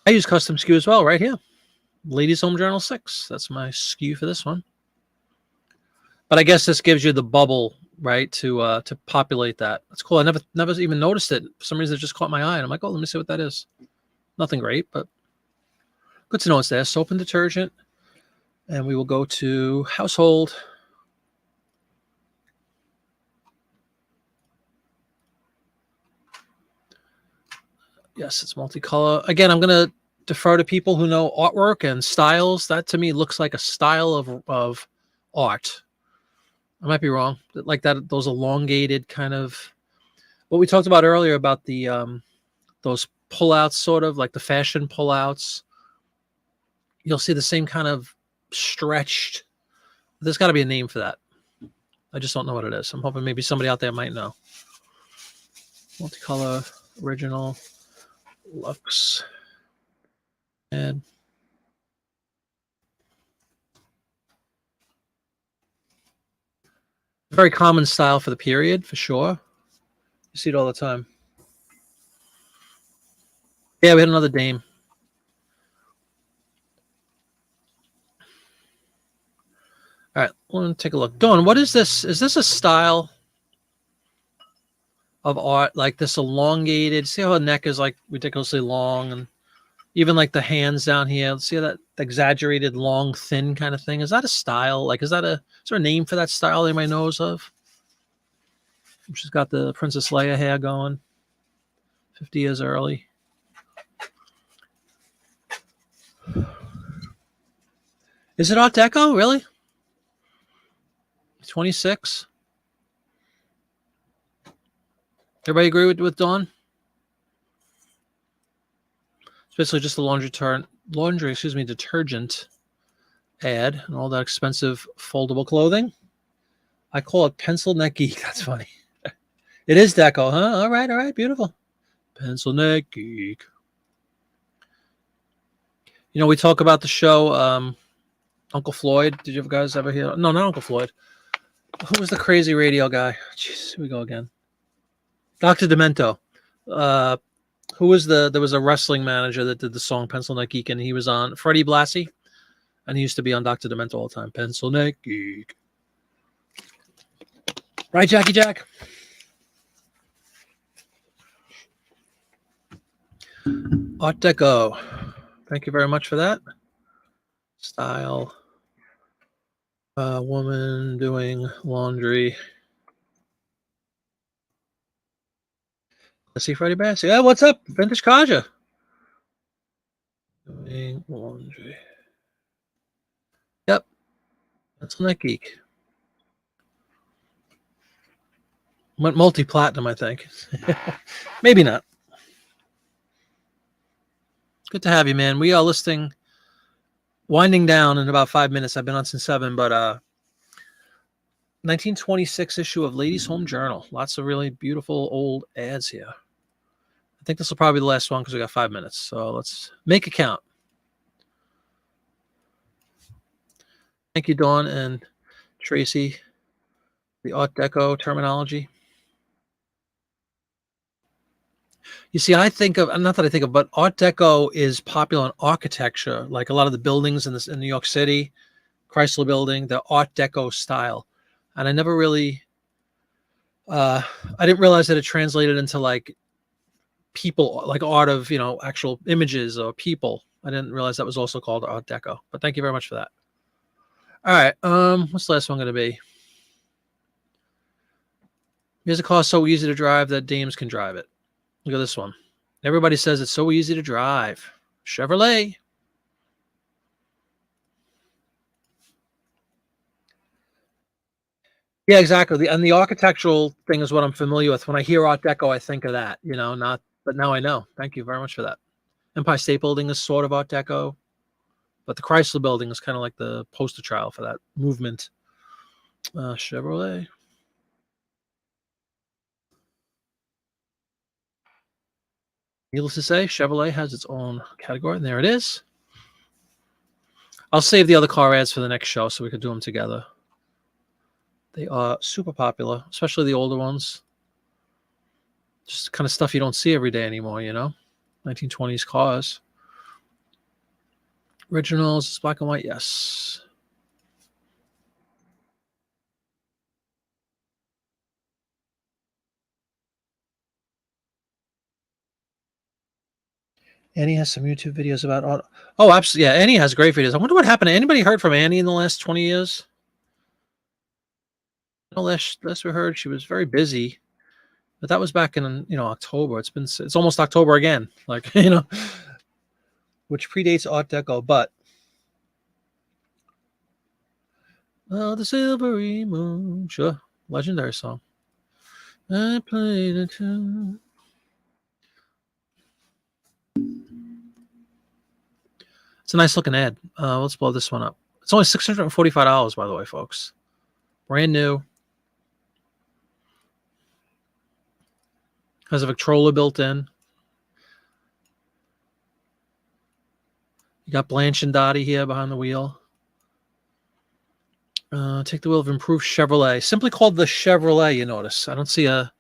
I use custom SKU as well, right here. Ladies Home Journal 6. That's my SKU for this one. But I guess this gives you the bubble, right, to populate that. That's cool. I never even noticed it. For some reason, it just caught my eye, and I'm like, oh, let me see what that is. Nothing great, but good to know it's there. Soap and detergent. And we will go to household. Yes, it's multicolor. Again, I'm going to defer to people who know artwork and styles. That to me looks like a style of art. I might be wrong. Like that, those elongated kind of what we talked about earlier about the those pullouts, sort of like the fashion pullouts. You'll see the same kind of stretched. There's got to be a name for that. I just don't know what it is. I'm hoping maybe somebody out there might know. Multicolor, original, Lux, and very common style for the period, for sure. You see it all the time. Yeah, we had another dame. want to take a look. Dawn, what is this? Is this a style of art, like this elongated? See how the neck is like ridiculously long, and even like the hands down here. See that exaggerated, long, thin kind of thing? Is that a style? Like, is there a name for that style anybody knows of? She's got the Princess Leia hair going, 50 years early. Is it Art Deco? Really? 26? Everybody agree with Dawn? It's basically just the laundry detergent ad and all that expensive foldable clothing. I call it Pencil Neck Geek. That's funny. It is Deco, huh? All right, beautiful. Pencil Neck Geek. You know, we talk about the show Uncle Floyd. Did you guys ever hear? No, not Uncle Floyd. Who was the crazy radio guy? Jeez, here we go again. Dr. Demento. Who was there was a wrestling manager that did the song Pencil Neck Geek, and he was on Freddie Blassie, and he used to be on Dr. Demento all the time. Pencil Neck Geek. Right, Jackie Jack? Art Deco. Thank you very much for that. Style. Woman doing laundry. Let's see Freddie Blassie. Yeah, what's up? Vintage Kaja. Doing laundry. Yep. Pencil Neck Geek. Went multi-platinum, I think. Maybe not. Good to have you, man. We are winding down in about 5 minutes. I've been on since 7, but 1926 issue of Ladies' Home Journal. Lots of really beautiful old ads here. I think this will probably be the last one because we got 5 minutes. So let's make it count. Thank you, Dawn and Tracy. The Art Deco terminology. You see, but Art Deco is popular in architecture, like a lot of the buildings in New York City, Chrysler Building, the Art Deco style. And I never really, I didn't realize that it translated into like people, like art of, actual images or people. I didn't realize that was also called Art Deco, but thank you very much for that. All right. What's the last one going to be? Here's a car so easy to drive that dames can drive it. Look at this one. Everybody says it's so easy to drive. Chevrolet. Yeah, exactly. And the architectural thing is what I'm familiar with. When I hear Art Deco, I think of that, but now I know. Thank you very much for that. Empire State Building is sort of Art Deco, but the Chrysler Building is kind of like the poster child for that movement. Chevrolet. Needless to say, Chevrolet has its own category, and there it is. I'll save the other car ads for the next show so we could do them together. They are super popular, especially the older ones. Just kind of stuff you don't see every day anymore, 1920s cars. Originals, black and white, yes. Annie has some YouTube videos about auto. Oh, absolutely. Yeah, Annie has great videos. I wonder what happened. Anybody heard from Annie in the last 20 years? Last we heard, she was very busy, but that was back in October. It's almost October again, which predates Art Deco. But the silvery moon, sure, legendary song. I played it too. It's a nice looking ad. Let's blow this one up. It's only $645, by the way, folks. Brand new. Has a Victrola built in. You got Blanche and Dottie here behind the wheel. Take the wheel of improved Chevrolet. Simply called the Chevrolet, you notice. I don't see a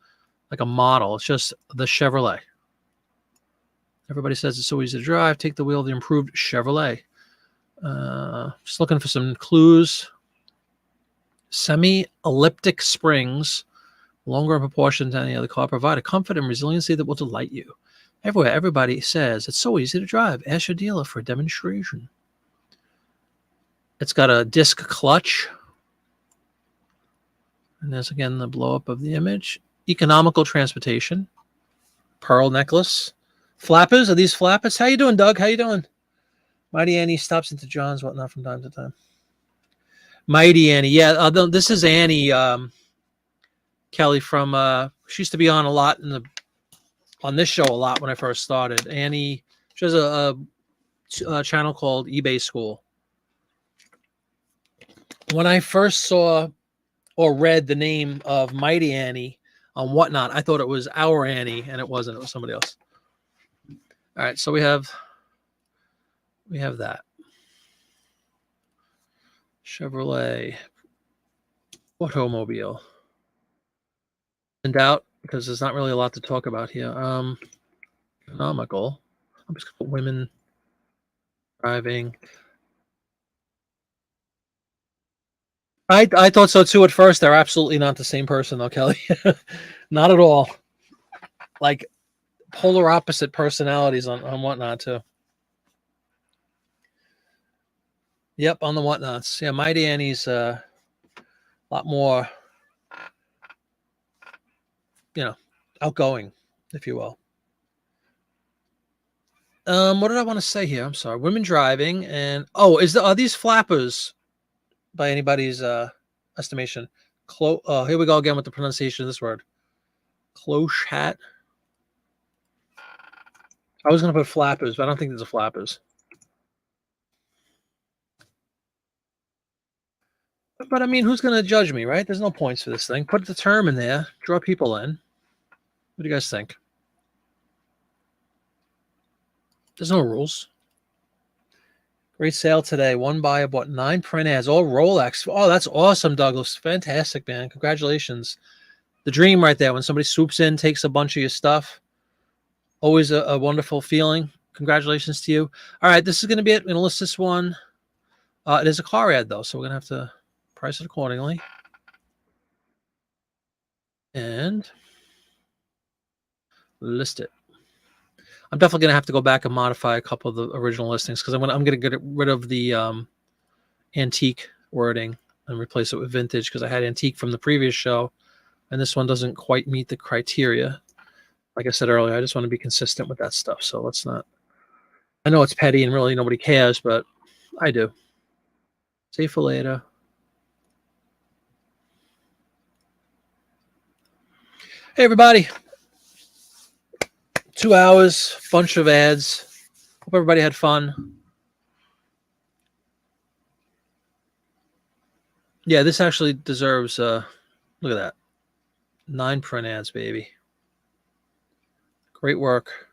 model. It's just the Chevrolet. Everybody says it's so easy to drive. Take the wheel of the improved Chevrolet. Just looking for some clues. Semi-elliptic springs, longer in proportion to any other car, provide a comfort and resiliency that will delight you. Everywhere, everybody says it's so easy to drive. Ask your dealer for a demonstration. It's got a disc clutch. And there's, again, the blow-up of the image. Economical transportation. Pearl necklace. Flappers. Are these flappers? How you doing, Doug? How you doing? Mighty Annie stops into John's whatnot from time to time. Mighty Annie. Yeah, this is Annie Kelly from... she used to be on a lot on this show a lot when I first started. Annie, she has a channel called eBay School. When I first saw or read the name of Mighty Annie on Whatnot, I thought it was Our Annie, and it wasn't. It was somebody else. All right, so we have that. Chevrolet automobile. In doubt, because there's not really a lot to talk about here. Economical. I'm just going to put women driving. I thought so too at first. They're absolutely not the same person though, Kelly. Not at all. Like polar opposite personalities on Whatnot too. Yep, on the Whatnots. Yeah, Mighty Annie's a lot more, outgoing, if you will. What did I want to say here? I'm sorry. Women driving and are these flappers by anybody's estimation? Here we go again with the pronunciation of this word. Cloche hat. I was going to put flappers, but I don't think these are flappers. But I mean, who's going to judge me, right? There's no points for this thing. Put the term in there. Draw people in. What do you guys think? There's no rules. Great sale today. One buyer bought 9 print ads, all Rolex. Oh, that's awesome, Douglas. Fantastic, man. Congratulations. The dream right there. When somebody swoops in, takes a bunch of your stuff. Always a wonderful feeling. Congratulations to you. All right, this is going to be it. I'm going to list this one. It is a car ad, though, so we're going to have to price it accordingly. And list it. I'm definitely going to have to go back and modify a couple of the original listings because I'm going to get rid of the antique wording and replace it with vintage because I had antique from the previous show, and this one doesn't quite meet the criteria. Like I said earlier, I just want to be consistent with that stuff. So let's not. I know it's petty and really nobody cares, but I do. Save for later. Hey, everybody. 2 hours, bunch of ads. Hope everybody had fun. Yeah, this actually deserves, look at that. 9 print ads, baby. Great work.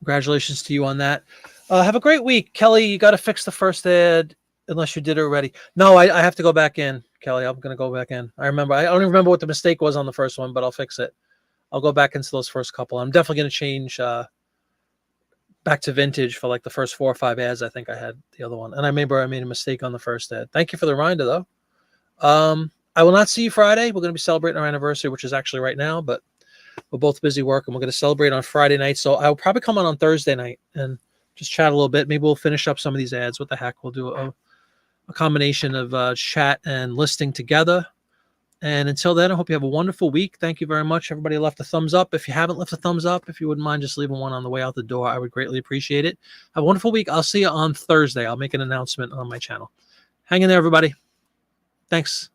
Congratulations to you on that. Have a great week. Kelly, you got to fix the first ad unless you did it already. No, I have to go back in, Kelly. I'm going to go back in. I don't even remember what the mistake was on the first one, but I'll fix it. I'll go back into those first couple. I'm definitely going to change back to vintage for like the first 4 or 5 ads. I think I had the other one. And I remember I made a mistake on the first ad. Thank you for the reminder, though. I will not see you Friday. We're going to be celebrating our anniversary, which is actually right now, but we're both busy working. We're going to celebrate on Friday night. So I'll probably come on Thursday night and just chat a little bit. Maybe we'll finish up some of these ads. What the heck? We'll do a combination of chat and listing together. And until then, I hope you have a wonderful week. Thank you very much. Everybody left a thumbs up. If you haven't left a thumbs up, if you wouldn't mind just leaving one on the way out the door, I would greatly appreciate it. Have a wonderful week. I'll see you on Thursday. I'll make an announcement on my channel. Hang in there, everybody. Thanks.